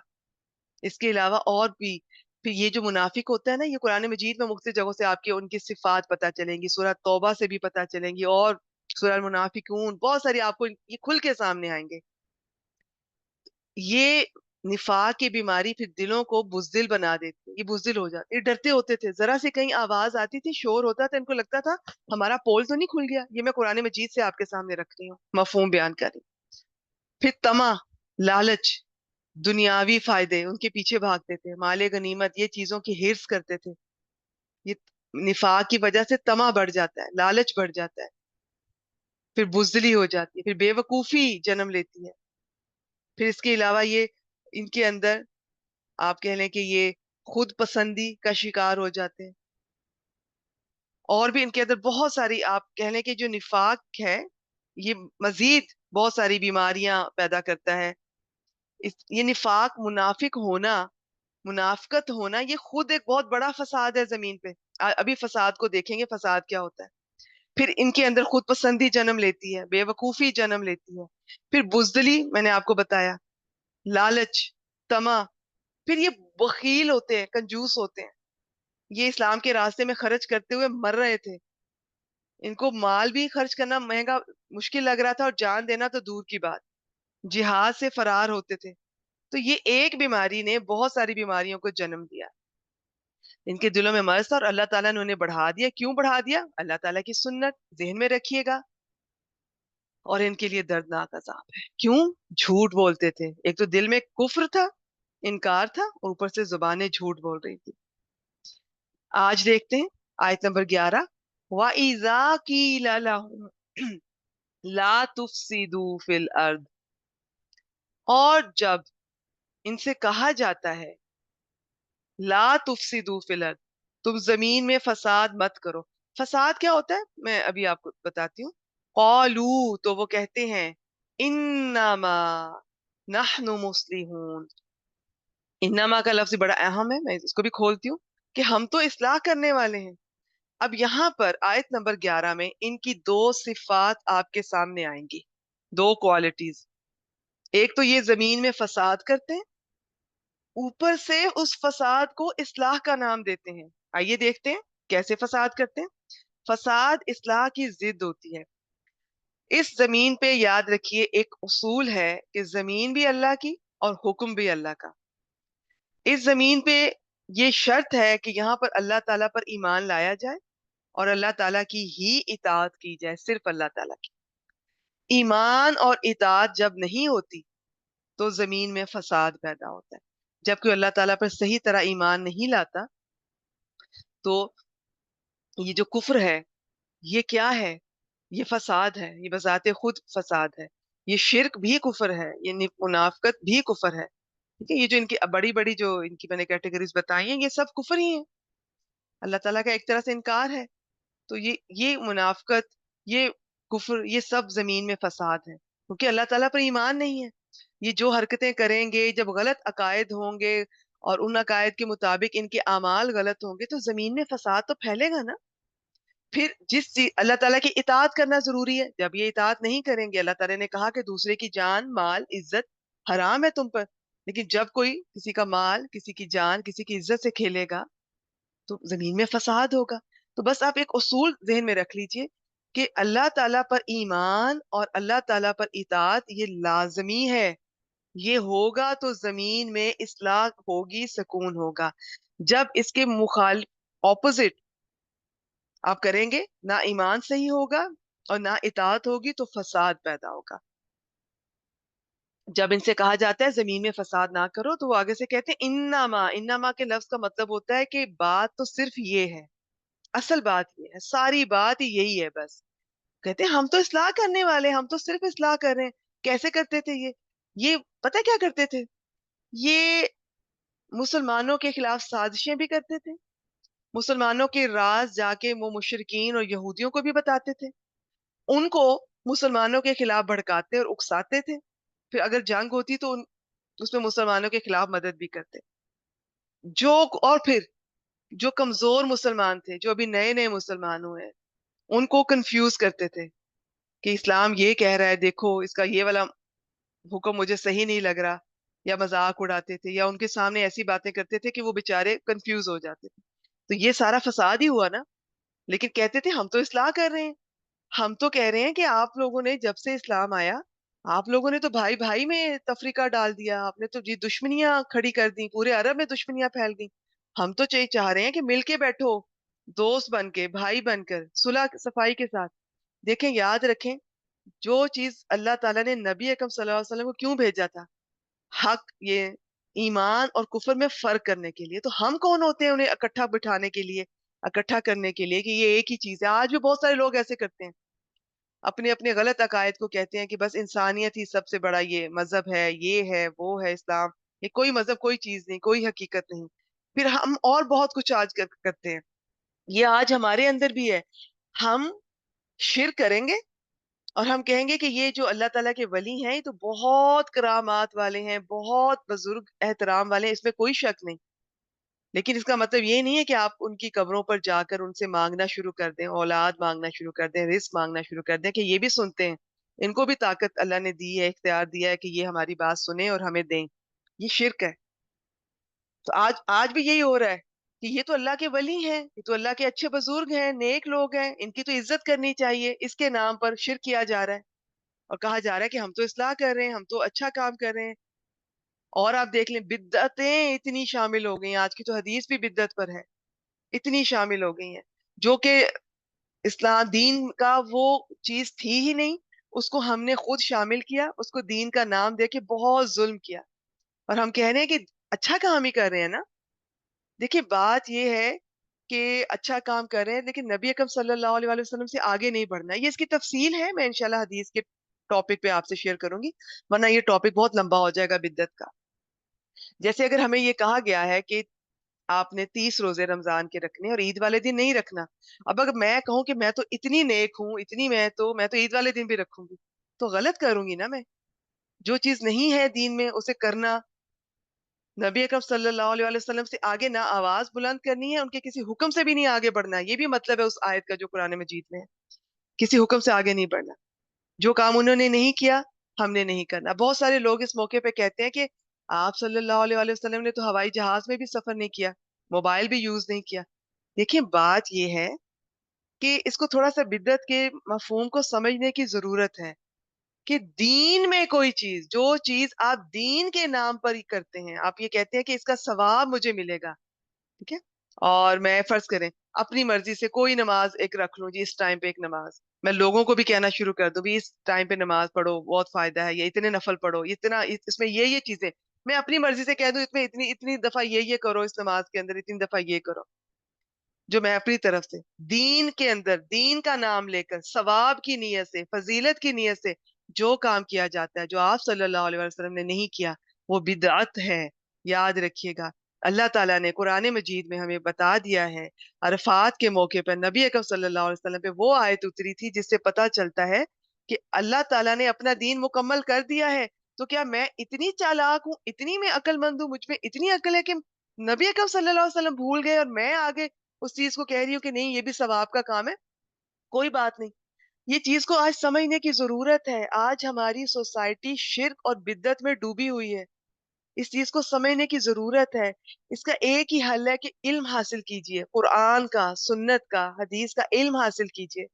इसके अलावा और भी, फिर ये जो मुनाफिक होता है ना, ये कुरान मजीद में मुख्तलिफ जगहों से आपकी उनकी सिफात पता चलेंगी, सूरह तौबा से भी पता चलेंगी, और सूरह मुनाफिकून, बहुत सारी आपको ये खुल के सामने आएंगे। ये निफाक की बीमारी फिर दिलों को बुज़दिल बना देती है। ये बुज़दिल हो जाते, ये डरते होते थे। ज़रा सी कहीं आवाज़ आती थी, शोर होता था, इनको लगता था हमारा पोल तो नहीं खुल गया। ये मैं कुरान मजीद से आपके सामने रख रही हूँ, मफ़हूम बयान कर रही हूँ। फिर तमा, लालच, दुनियावी फ़ायदे उनके पीछे भागते थे। माले गनीमत ये चीज़ों की हिर्स करते थे। ये निफाक की वजह से तमा बढ़ जाता है, लालच बढ़ जाता है, फिर बुज़दिली हो जाती है, फिर बेवकूफ़ी जन्म लेती है। फिर इसके अलावा ये इनके अंदर आप कह लें कि ये खुद पसंदी का शिकार हो जाते हैं। और भी इनके अंदर बहुत सारी आप कह लें कि जो निफाक है, ये मज़ीद बहुत सारी बीमारियाँ पैदा करता है। ये निफाक मुनाफिक होना, मुनाफ़िकत होना ये खुद एक बहुत बड़ा फ़साद है ज़मीन पे। अभी फ़साद को देखेंगे फ़साद क्या होता है। फिर इनके अंदर खुद पसंदी जन्म लेती है, बेवकूफ़ी जन्म लेती है। फिर बुज़दिली मैंने आपको बताया, लालच, तमा, फिर ये बख़ील होते हैं, कंजूस होते हैं। ये इस्लाम के रास्ते में खर्च करते हुए मर रहे थे। इनको माल भी खर्च करना महँगा मुश्किल लग रहा था और जान देना तो दूर की बात। जिहाद से फरार होते थे। तो ये एक बीमारी ने बहुत सारी बीमारियों को जन्म दिया। इनके दिलों में मर्ज़ था और अल्लाह ताला ने उन्हें बढ़ा दिया। क्यों बढ़ा दिया? अल्लाह ताला की सुन्नत ज़हन में रखिएगा और इनके लिए दर्दनाक अज़ाब है। क्यों? झूठ बोलते थे। एक तो दिल में कुफ़्र था, इनकार था और ऊपर से ज़ुबानें झूठ बोल रही थी। आज देखते हैं आयत नंबर 11 वइज़ा क़ील लहुम ला तुफ़सिदू फ़िल अर्द और जब इनसे कहा जाता है ला तुफ़सिदू फ़िल अर्द तुम ज़मीन में फ़साद मत करो। फ़साद क्या होता है? मैं अभी आपको बताती हूँ। क़ालू तो वो कहते हैं इन्नमा नहनु मुस्लिहून। इन्नमा का लफ्ज़ बड़ा अहम है, मैं इसको भी खोलती हूँ कि हम तो इस्लाह करने वाले हैं। अब यहाँ पर आयत नंबर 11 में इनकी 2 सिफ़ात आपके सामने आएँगी, 2 क्वालिटीज़। एक तो ये ज़मीन में फ़साद करते हैं, ऊपर से उस फ़साद को इस्लाह का नाम देते हैं। आइए देखते हैं कैसे फ़साद करते हैं। फ़साद इस्लाह की ज़िद होती है। इस ज़मीन पे याद रखिए एक उसूल है कि ज़मीन भी अल्लाह की और हुक्म भी अल्लाह का। इस ज़मीन पे ये शर्त है कि यहाँ पर अल्लाह ताला पर ईमान लाया जाए और अल्लाह ताला की ही इताअत की जाए, सिर्फ़ अल्लाह ताला की। ईमान और इताअत जब नहीं होती, तो ज़मीन में फ़साद पैदा होता है। जब कोई अल्लाह ताला पर सही तरह ईमान नहीं लाता, तो ये जो कुफ़्र है, ये क्या है? ये फ़साद है, ये बज़ाते खुद फ़साद है। ये शिर्क भी कुफ़्र है, ये मुनाफ़िक़त भी कुफ़्र है। ठीक है? ये जो इनकी बड़ी-बड़ी जो इनकी मैंने कैटेगरीज़ बताई हैं, ये सब कुफ़्र ही हैं। अल्लाह ताला का एक तरह से इनकार है। तो ये मुनाफ़िक़त, ये कुफ़्र, ये सब ज़मीन में फ़साद है, क्योंकि अल्लाह ताला पर ईमान नहीं है। ये जो हरकतें करेंगे, जब गलत अकायद होंगे और उन अकायद के मुताबिक इनके अमाल गलत होंगे, तो ज़मीन में फ़साद तो फैलेगा ना। फिर अल्लाह ताला की इताअत करना ज़रूरी है। जब ये इताअत नहीं करेंगे, अल्लाह ताला ने कहा कि दूसरे की जान, माल, इज़्ज़त हराम है तुम पर। लेकिन जब कोई किसी का माल, किसी की जान, किसी की इज़्ज़त से खेलेगा, तो ज़मीन में फ़साद होगा। तो बस आप एक उसूल ज़हन में रख लीजिए कि अल्लाह ताला पर ईमान और अल्लाह ताला पर इताअत ये लाज़मी है। ये होगा तो ज़मीन में इस्लाह होगी, सुकून होगा। जब इसके ऑपोज़िट आप करेंगे, ना ईमान सही होगा और ना इताअत होगी तो फ़साद पैदा होगा। जब इनसे कहा जाता है ज़मीन में फ़साद ना करो, तो वो आगे से कहते हैं इन्नमा, इन्नमा के लफ्ज़ का मतलब होता है कि बात तो सिर्फ़ ये है, असल बात ये है, सारी बात ही यही है बस। कहते हैं हम तो इस्लाह करने वाले हैं, हम तो सिर्फ़ इस्लाह कर रहे हैं। कैसे करते थे ये? ये पता है क्या करते थे? ये मुसलमानों के खिलाफ साज़िशें भी करते थे। मुसलमानों के राज़ जाके वो मुशरिकीन और यहूदियों को भी बताते थे। उनको मुसलमानों के खिलाफ भड़काते और उकसाते थे। फिर अगर जंग होती तो उसमें मुसलमानों के खिलाफ मदद भी करते। जो और फिर जो कमज़ोर मुसलमान थे, जो अभी नए-नए मुसलमान हुए हैं, उनको कन्फ्यूज़ करते थे कि इस्लाम ये कह रहा है, देखो इसका ये वाला हुक्म मुझे सही नहीं लग रहा, या मज़ाक उड़ाते थे या उनके सामने ऐसी बातें करते थे कि वो बेचारे कन्फ्यूज़ हो जाते थे। तो ये सारा फ़साद ही हुआ ना। लेकिन कहते थे हम तो इस्लाह कर रहे हैं। हम तो कह रहे हैं कि आप लोगों ने जब से इस्लाम आया, आप लोगों ने तो भाई भाई में तफरीका डाल दिया, आपने तो जी दुश्मनियां खड़ी कर दी, पूरे अरब में दुश्मनियां फैल गई। हम तो चाह रहे हैं कि मिलके बैठो, दोस्त बन के, भाई बनकर, सुलह सफाई के साथ। देखें, याद रखें, जो चीज अल्लाह ताला ने नबी अकरम सल्लल्लाहु अलैहि वसल्लम को क्यों भेजा था, हक ये ईमान और कुफर में फर्क करने के लिए। तो हम कौन होते हैं उन्हें इकट्ठा बिठाने के लिए, इकट्ठा करने के लिए कि ये एक ही चीज है। आज भी बहुत सारे लोग ऐसे करते हैं, अपने अपने गलत अकायद को कहते हैं कि बस इंसानियत ही सबसे बड़ा ये मजहब है, ये है, वो है इस्लाम। ये कोई मजहब, कोई चीज नहीं, कोई हकीकत नहीं। फिर हम और बहुत कुछ आज करते हैं। ये आज हमारे अंदर भी है। हम शिर करेंगे और हम कहेंगे कि ये जो अल्लाह ताला के वली हैं, ये तो बहुत करामात वाले हैं, बहुत बुजुर्ग एहतराम वाले हैं, इसमें कोई शक नहीं। लेकिन इसका मतलब ये नहीं है कि आप उनकी कब्रों पर जाकर उनसे मांगना शुरू कर दें, औलाद मांगना शुरू कर दें, रिस्क मांगना शुरू कर दें कि ये भी सुनते हैं, इनको भी ताकत अल्लाह ने दी है, इख्तियार दिया है कि ये हमारी बात सुने और हमें दें। ये शिर्क है। तो आज आज भी यही हो रहा है कि ये तो अल्लाह के वली हैं, ये तो अल्लाह के अच्छे बुजुर्ग हैं, नेक लोग हैं, इनकी तो इज्जत करनी चाहिए। इसके नाम पर शिर्क किया जा रहा है और कहा जा रहा है कि हम तो इस्लाह कर रहे हैं, हम तो अच्छा काम कर रहे हैं। और आप देख लें, बिद्दतें इतनी शामिल हो गई हैं, आज की तो हदीस भी बिद्दत पर है, इतनी शामिल हो गई हैं, जो कि इस्लाम दीन का वो चीज थी ही नहीं। उसको हमने खुद शामिल किया, उसको दीन का नाम देके बहुत जुल्म किया। और हम कह रहे हैं कि अच्छा काम ही कर रहे हैं ना। देखिए, बात ये है कि अच्छा काम कर रहे हैं, लेकिन नबी अकरम सल्लल्लाहु अलैहि वसल्लम से आगे नहीं बढ़ना है। ये इसकी तफसील है, मैं इंशाल्लाह हदीस के टॉपिक पे आपसे शेयर करूंगी, वरना ये टॉपिक बहुत लंबा हो जाएगा बिद्दत का। जैसे अगर हमें ये कहा गया है कि आपने 30 रोजे रमजान के रखने और ईद वाले दिन नहीं रखना। अब अगर मैं कहूं कि मैं तो इतनी नेक हूं, इतनी मैं तो ईद वाले दिन भी रखूंगी, तो गलत करूंगी ना मैं। जो चीज नहीं है दीन में उसे करना, नबी अकरम सल्लल्लाहु अलैहि वसल्लम से आगे ना आवाज बुलंद करनी है, उनके किसी हुक्म से भी नहीं आगे बढ़ना है। ये भी मतलब है उस आयत का जो कुरान मजीद में है, किसी हुक्म से आगे नहीं बढ़ना। जो काम उन्होंने नहीं किया, हमने नहीं करना। बहुत सारे लोग इस मौके पे कहते हैं कि आप सल्लल्लाहु अलैहि वसल्लम ने तो हवाई जहाज में भी सफर नहीं किया, मोबाइल भी यूज नहीं किया। देखिए, बात ये है कि इसको थोड़ा सा बिद्दत के मफहूम को समझने की जरूरत है कि दीन में कोई चीज, जो चीज आप दीन के नाम पर ही करते हैं, आप ये कहते हैं कि इसका सवाब मुझे मिलेगा, ठीक है। और मैं फर्ज करें अपनी मर्जी से कोई नमाज एक रख लूं जी, इस टाइम पे एक नमाज, मैं लोगों को भी कहना शुरू कर दूं भी इस टाइम पे नमाज पढ़ो, बहुत फायदा है, या इतने नफल पढ़ो, इतना इसमें ये चीजें मैं अपनी मर्जी से कह दूं, इसमें इतनी इतनी दफा ये करो, इस नमाज के अंदर इतनी दफा ये करो। जो मैं अपनी तरफ से दीन के अंदर दीन का नाम लेकर सवाब की नीयत से, फजीलत की नीयत से जो काम किया जाता है, जो आप सल्लल्लाहु अलैहि वसल्लम ने नहीं किया, वो बिदअत है। याद रखिएगा, अल्लाह ताला ने कुरान मजीद में हमें बता दिया है, अरफात के मौके पर नबी अकरम सल्लल्लाहु अलैहि वसल्लम पे वो आयत उतरी थी जिससे पता चलता है कि अल्लाह ताला ने अपना दीन मुकम्मल कर दिया है। तो क्या मैं इतनी चालाक हूँ, इतनी मैं अक्लमंद हूँ, मुझ में इतनी अकल है कि नबी अकरम सल्लल्लाहु अलैहि वसल्लम भूल गए और मैं आगे उस चीज को कह रही हूँ कि नहीं, ये भी सवाब का काम है? कोई बात नहीं। ये चीज को आज समझने की जरूरत है। आज हमारी सोसाइटी शिर्क और बिद्दत में डूबी हुई है। इस चीज को समझने की जरूरत है। इसका एक ही हल है कि इल्म हासिल कीजिए, कुरान का, सुन्नत का, हदीस का इल्म हासिल कीजिए,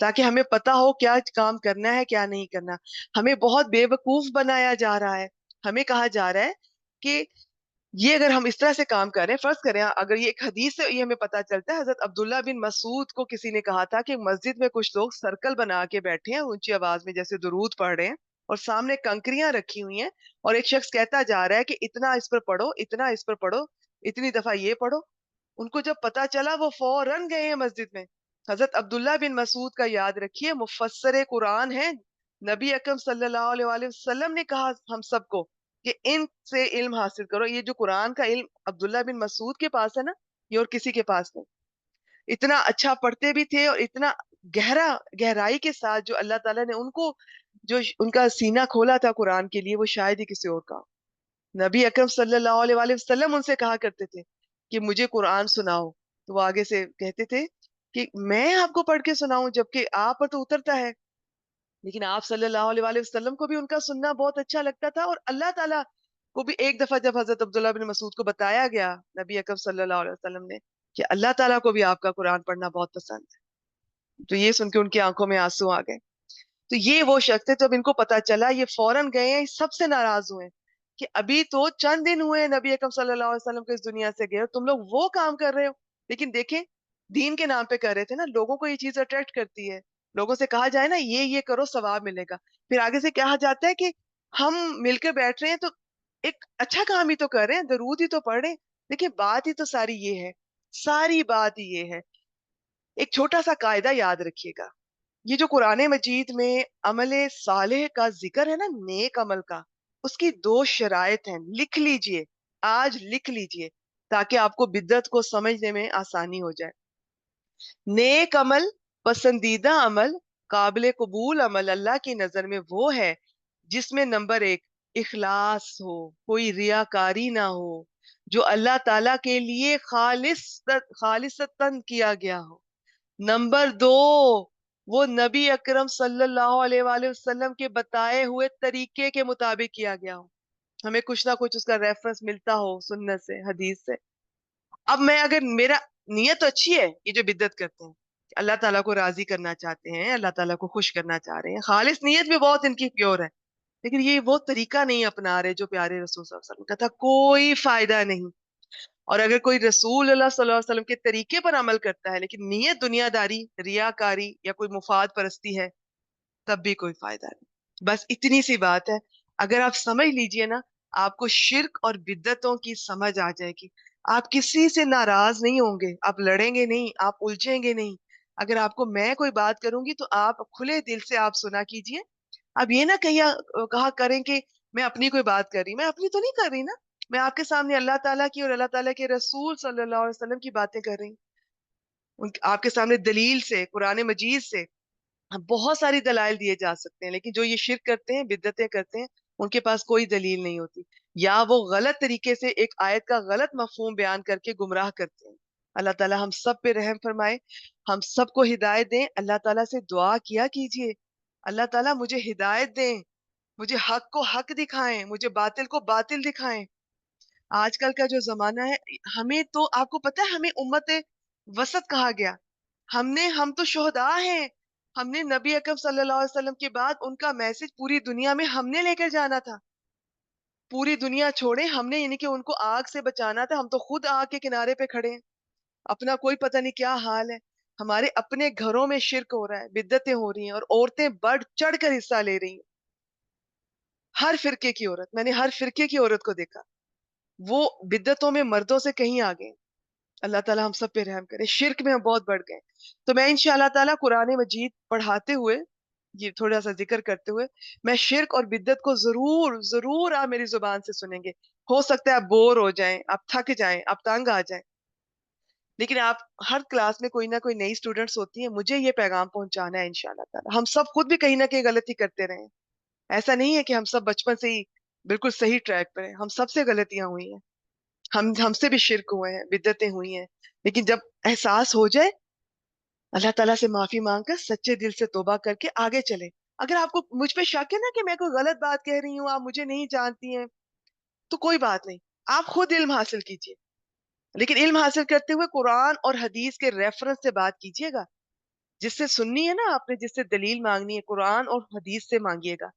ताकि हमें पता हो क्या काम करना है, क्या नहीं करना। हमें बहुत बेवकूफ बनाया जा रहा है। हमें कहा जा रहा है कि ये अगर हम इस तरह से काम करें, फर्ज करें, अगर ये एक हदीस से ये हमें पता चलता है, हजरत अब्दुल्ला बिन मसूद को किसी ने कहा था कि मस्जिद में कुछ लोग सर्कल बना के बैठे हैं, ऊंची आवाज में जैसे दुरूद पढ़ रहे हैं, और सामने कंकरियां रखी हुई हैं, और एक शख्स कहता जा रहा है कि इतना इस पर पढ़ो, इतना इस पर पढ़ो, इतनी दफा ये पढ़ो। उनको जब पता चला, वो फौरन गए हैं मस्जिद में। हजरत अब्दुल्ला बिन मसूद का याद रखिए, मुफस्सरे कुरान है। नबी अकरम सल्लल्लाहु अलैहि वसल्लम ने कहा हम सबको कि इनसे इल्म हासिल करो। ये जो कुरान का इल्म अब्दुल्ला बिन मसूद के पास है ना, ये और किसी के पास नहीं। इतना अच्छा पढ़ते भी थे और इतना गहराई के साथ जो अल्लाह ताला ने उनको, उनका सीना खोला था कुरान के लिए, वो शायद ही किसी और का। नबी अकरम सल्लल्लाहु अलैहि वसल्लम उनसे कहा करते थे कि मुझे कुरान सुनाओ, तो वो आगे से कहते थे कि मैं आपको पढ़ के सुनाऊं, जबकि आप पर तो उतरता है। लेकिन आप सल्लल्लाहु अलैहि वसल्लम को भी उनका सुनना बहुत अच्छा लगता था, और अल्लाह ताला को भी एक दफा जब हजरत अब्दुल्ला बिन मसूद को बताया गया, नबी अकरम सल्लल्लाहु अलैहि वसल्लम ने, कि अल्लाह ताला को भी आपका कुरान पढ़ना बहुत पसंद है, तो ये सुन के उनकी आंखों में आंसू आ गए। تو یہ وہ شخص ہے جب ان کو پتا چلا یہ فوراً گئے ہیں, سب سے ناراض ہوئے کہ ابھی تو چند دن ہوئے ہیں نبی اکرم صلی اللہ علیہ وسلم کو اس دنیا سے گئے, تم لوگ وہ کام کر رہے ہو. لیکن دیکھیں دین کے نام پہ کر رہے تھے نا, لوگوں کو یہ چیز اٹریکٹ کرتی ہے, لوگوں سے کہا جائے نا یہ کرو ثواب ملے گا, پھر آگے سے کہا جاتا ہے کہ ہم مل کے بیٹھ رہے ہیں تو ایک اچھا کام ہی تو کر رہے ہیں, درود ہی تو پڑھ رہے ہیں. دیکھیں بات ہی تو ساری یہ ہے, ساری بات ہی یہ ہے. ایک چھوٹا سا قاعدہ یاد رکھیے گا, یہ جو قرآن مجید میں عمل صالح کا ذکر ہے نا, نیک عمل کا, اس کی دو شرائط ہیں, لکھ لیجئے, آج لکھ لیجئے تاکہ آپ کو بدعت کو سمجھنے میں آسانی ہو جائے. نیک عمل, پسندیدہ عمل, قابل قبول عمل اللہ کی نظر میں وہ ہے جس میں نمبر 1 اخلاص ہو, کوئی ریاکاری نہ ہو, جو اللہ تعالیٰ کے لیے خالصتاً کیا گیا ہو. نمبر 2 وہ نبی اکرم صلی اللہ علیہ وآلہ وسلم کے بتائے ہوئے طریقے کے مطابق کیا گیا ہو, ہمیں کچھ نہ کچھ اس کا ریفرنس ملتا ہو سنت سے, حدیث سے. اب میں اگر میرا نیت تو اچھی ہے, یہ جو بدعت کرتے ہیں اللہ تعالیٰ کو راضی کرنا چاہتے ہیں, اللہ تعالیٰ کو خوش کرنا چاہ رہے ہیں, خالص نیت بھی بہت ان کی پیور ہے, لیکن یہ وہ طریقہ نہیں اپنا رہے جو پیارے رسول صلی اللہ علیہ وسلم کا تھا, کوئی فائدہ نہیں. اور اگر کوئی رسول اللہ صلی اللہ علیہ وسلم کے طریقے پر عمل کرتا ہے لیکن نیت دنیا داری, ریاکاری یا کوئی مفاد پرستی ہے, تب بھی کوئی فائدہ نہیں. بس اتنی سی بات ہے, اگر آپ سمجھ لیجئے نا, آپ کو شرک اور بدعتوں کی سمجھ آ جائے گی. آپ کسی سے ناراض نہیں ہوں گے, آپ لڑیں گے نہیں, آپ الجھیں گے نہیں. اگر آپ کو میں کوئی بات کروں گی تو آپ کھلے دل سے آپ سنا کیجئے. اب یہ نہ کہا کریں کہ میں اپنی کوئی بات کر رہی, میں اپنی تو نہیں کر رہی نا, میں آپ کے سامنے اللہ تعالیٰ کی اور اللہ تعالیٰ کے رسول صلی اللہ علیہ وسلم کی باتیں کر رہی ہوں. آپ کے سامنے دلیل سے, قرآن مجید سے بہت ساری دلائل دیے جا سکتے ہیں, لیکن جو یہ شرک کرتے ہیں, بدعتیں کرتے ہیں, ان کے پاس کوئی دلیل نہیں ہوتی, یا وہ غلط طریقے سے ایک آیت کا غلط مفہوم بیان کر کے گمراہ کرتے ہیں. اللہ تعالیٰ ہم سب پہ رحم فرمائے, ہم سب کو ہدایت دیں. اللہ تعالیٰ سے دعا کیا کیجئے, اللہ تعالیٰ مجھے ہدایت دیں, مجھے حق کو حق دکھائیں, مجھے باطل کو باطل دکھائیں. آج کل کا جو زمانہ ہے, ہمیں تو آپ کو پتہ ہے ہمیں امت وسط کہا گیا. ہم تو شہداء ہیں, ہم نے نبی اکرم صلی اللہ علیہ وسلم کے بعد ان کا میسج پوری دنیا میں ہم نے لے کر جانا تھا. پوری دنیا چھوڑے ہم نے, یعنی کہ ان کو آگ سے بچانا تھا. ہم تو خود آگ کے کنارے پہ کھڑے ہیں, اپنا کوئی پتہ نہیں کیا حال ہے. ہمارے اپنے گھروں میں شرک ہو رہا ہے, بدعتیں ہو رہی ہیں, اور عورتیں بڑھ چڑھ کر حصہ لے رہی ہیں. ہر فرقے کی عورت, میں نے ہر فرقے کی عورت کو دیکھا, وہ بدعتوں میں مردوں سے کہیں آگے. اللہ تعالیٰ ہم سب پہ رحم کرے. شرک میں ہم بہت بڑھ گئے. تو میں انشاءاللہ تعالیٰ قرآن مجید پڑھاتے ہوئے, یہ تھوڑا سا ذکر کرتے ہوئے, میں شرک اور بدعت کو ضرور ضرور آپ میری زبان سے سنیں گے. ہو سکتا ہے آپ بور ہو جائیں, آپ تھک جائیں, آپ تنگ آ جائیں, لیکن آپ ہر کلاس میں کوئی نہ کوئی نئی اسٹوڈنٹس ہوتی ہیں, مجھے یہ پیغام پہنچانا ہے انشاءاللہ تعالیٰ. ہم سب خود بھی کہیں نہ کہیں غلطی کرتے رہے ہیں, ایسا نہیں ہے کہ ہم سب بچپن سے ہی بالکل صحیح ٹریک پر ہیں. ہم سب سے غلطیاں ہوئی ہیں, ہم سے بھی شرک ہوئے ہیں, بدعتیں ہوئی ہیں, لیکن جب احساس ہو جائے, اللہ تعالیٰ سے معافی مانگ کر سچے دل سے توبہ کر کے آگے چلے. اگر آپ کو مجھ پہ شک ہے نا کہ میں کوئی غلط بات کہہ رہی ہوں, آپ مجھے نہیں جانتی ہیں, تو کوئی بات نہیں, آپ خود علم حاصل کیجئے, لیکن علم حاصل کرتے ہوئے قرآن اور حدیث کے ریفرنس سے بات کیجئے گا. جس سے سننی ہے نا آپ نے, جس سے دلیل مانگنی ہے, قرآن اور حدیث سے مانگیے گا.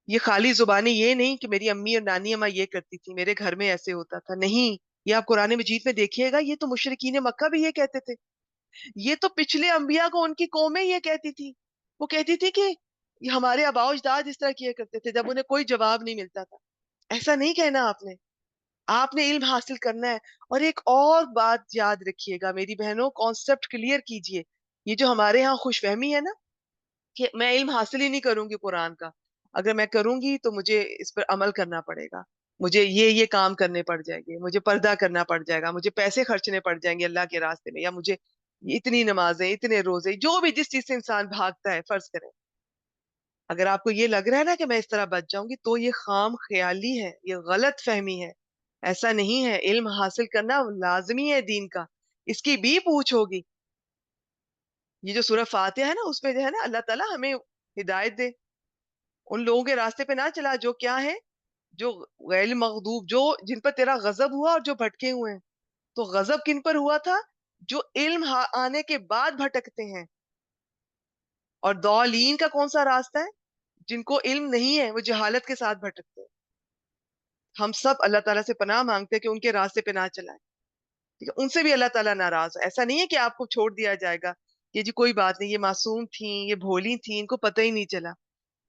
یہ خالی زبانی یہ نہیں کہ میری امی اور نانی اماں یہ کرتی تھی, میرے گھر میں ایسے ہوتا تھا, نہیں. یہ آپ قرآن مجید میں دیکھیے گا, یہ تو مشرکین مکہ بھی یہ کہتے تھے, یہ تو پچھلے انبیاء کو ان کی قومیں یہ کہتی تھی. وہ کہتی تھی کہ یہ ہمارے آباء و اجداد اس طرح کیا کرتے تھے جب انہیں کوئی جواب نہیں ملتا تھا. ایسا نہیں کہنا آپ نے علم حاصل کرنا ہے. اور ایک اور بات یاد رکھیے گا میری بہنوں, کانسیپٹ کلیئر کیجئے. یہ جو ہمارے ہاں خوش فہمی ہے نا کہ میں علم حاصل ہی نہیں کروں گی قرآن کا, اگر میں کروں گی تو مجھے اس پر عمل کرنا پڑے گا, مجھے یہ کام کرنے پڑ جائیں گے, مجھے پردہ کرنا پڑ جائے گا, مجھے پیسے خرچنے پڑ جائیں گے اللہ کے راستے میں, یا مجھے اتنی نمازیں, اتنے روزے, جو بھی جس چیز سے انسان بھاگتا ہے, فرض کریں اگر آپ کو یہ لگ رہا ہے نا کہ میں اس طرح بچ جاؤں گی, تو یہ خام خیالی ہے, یہ غلط فہمی ہے. ایسا نہیں ہے, علم حاصل کرنا لازمی ہے دین کا, اس کی بھی پوچھ ہوگی. یہ جو سورہ فاتحہ ہے نا, اس میں جو ہے نا اللہ تعالیٰ ہمیں ہدایت دے, ان لوگوں کے راستے پہ نہ چلا جو کیا ہے, جو غیر مغضوب, جو جن پر تیرا غضب ہوا اور جو بھٹکے ہوئے ہیں. تو غضب کن پر ہوا تھا؟ جو علم آنے کے بعد بھٹکتے ہیں. اور दौलीन का कौन सा रास्ता है? जिनको इल्म नहीं है वो जहालत के साथ भटकते हैं। हम सब अल्लाह ताला से पनाह मांगते हैं कि उनके रास्ते पे ना चलाएं, ठीक है? उनसे भी अल्लाह ताला नाराज है। ऐसा नहीं है कि आपको छोड़ दिया जाएगा, ये जी कोई बात नहीं, ये मासूम थी, ये भोली थी, इनको पता ही नहीं चला।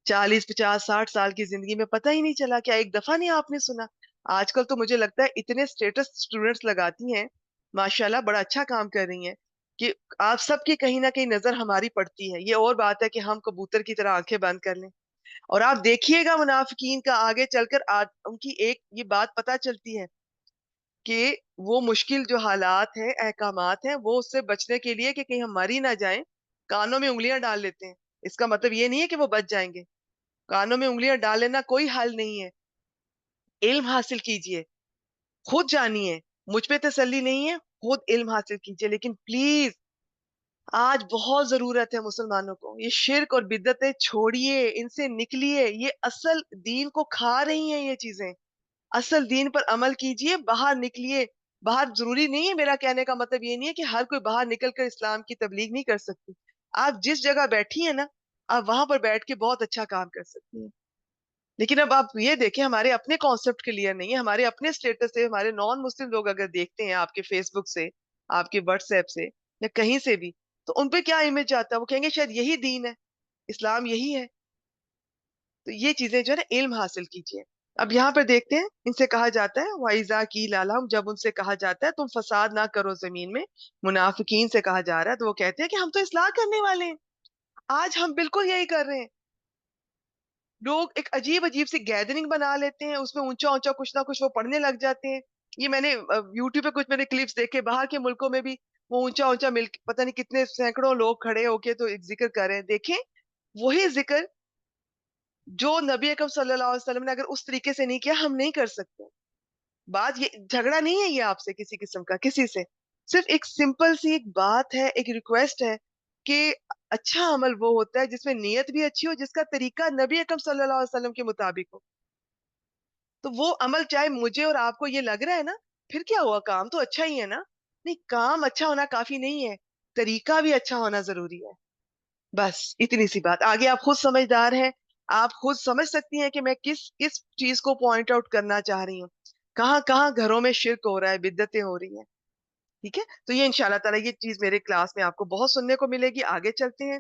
40 50 60 साल की जिंदगी में पता ही नहीं चला, क्या एक दफा नहीं आपने सुना? आजकल तो मुझे लगता है इतने स्टेटस स्टूडेंट्स लगाती हैं, माशाल्लाह बड़ा अच्छा काम कर रही हैं, कि आप सबकी कहीं ना कहीं नजर हमारी पड़ती है। ये और बात है कि हम कबूतर की तरह आंखें बंद कर लें, और आप देखिएगा मुनाफिकीन का आगे चलकर उनकी एक ये बात पता चलती है कि वो मुश्किल जो हालात हैं, अहकामात हैं, वो उससे बचने के लिए कि कहीं हम मर ही ना जाएं, कानों में उंगलियां डाल लेते हैं। इसका मतलब ये नहीं है कि वो बच जाएंगे। कानों में उंगलियां डाल लेना कोई हल नहीं है। इल्म हासिल कीजिए, खुद जानिए, मुझ पे तसल्ली नहीं है, खुद इल्म हासिल कीजिए। लेकिन प्लीज आज बहुत जरूरत है मुसलमानों को, ये शिर्क और बिदअतें छोड़िए, इनसे निकलिए। ये असल दीन को खा रही हैं ये चीजें। असल दीन पर अमल कीजिए, बाहर निकलिए। बाहर जरूरी नहीं है, मेरा कहने का मतलब ये नहीं है कि हर कोई बाहर निकल कर इस्लाम की तबलीग नहीं कर सकती। आप जिस जगह बैठी हैं ना, आप वहां पर बैठ के बहुत अच्छा काम कर सकती हैं। लेकिन अब आप ये देखें, हमारे अपने कॉन्सेप्ट क्लियर नहीं है, हमारे अपने स्टेटस से हमारे नॉन मुस्लिम लोग अगर देखते हैं आपके फेसबुक से, आपके व्हाट्सएप से, या कहीं से भी, तो उन पे क्या इमेज आता है? वो कहेंगे शायद यही दीन है, इस्लाम यही है। तो ये चीजें जो है ना, इल्म हासिल कीजिए। अब यहाँ पर देखते हैं, इनसे कहा जाता है वाइजा की लालम, जब उनसे कहा जाता है तुम फसाद ना करो जमीन में, मुनाफिकीन से कहा जा रहा है, तो वो कहते हैं कि हम तो इस्लाह करने वाले हैं। आज हम बिल्कुल यही कर रहे हैं। लोग एक अजीब अजीब सी गैदरिंग बना लेते हैं, उसमें ऊंचा ऊंचा कुछ ना कुछ वो पढ़ने लग जाते हैं। ये मैंने यूट्यूब पे कुछ मैंने क्लिप्स देखे, बाहर के मुल्कों में भी वो ऊंचा ऊंचा मिल पता नहीं कितने सैकड़ों लोग खड़े होके तो एक जिक्र कर रहे हैं। देखें, वही जिक्र जो नबी अकरम सल्लल्लाहु अलैहि वसल्लम ने अगर उस तरीके से नहीं किया, हम नहीं कर सकते। बात ये झगड़ा नहीं है, ये आपसे किसी किस्म का किसी से, सिर्फ एक सिंपल सी एक बात है, एक रिक्वेस्ट है कि अच्छा अमल वो होता है जिसमें नीयत भी अच्छी हो, जिसका तरीका नबी अकरम सल्लल्लाहु अलैहि वसल्लम के मुताबिक हो। तो वो अमल चाहे मुझे और आपको ये लग रहा है ना, फिर क्या हुआ, काम तो अच्छा ही है ना। नहीं, काम अच्छा होना काफी नहीं है, तरीका भी अच्छा होना जरूरी है। बस इतनी सी बात, आगे आप खुद समझदार हैं, आप खुद समझ सकती हैं कि मैं किस किस चीज को पॉइंट आउट करना चाह रही हूँ। कहाँ कहाँ घरों में शिर्क हो रहा है, बिद्दतें हो रही हैं। ठीक है, तो ये इंशाल्लाह ताला ये चीज मेरे क्लास में आपको बहुत सुनने को मिलेगी। आगे चलते हैं।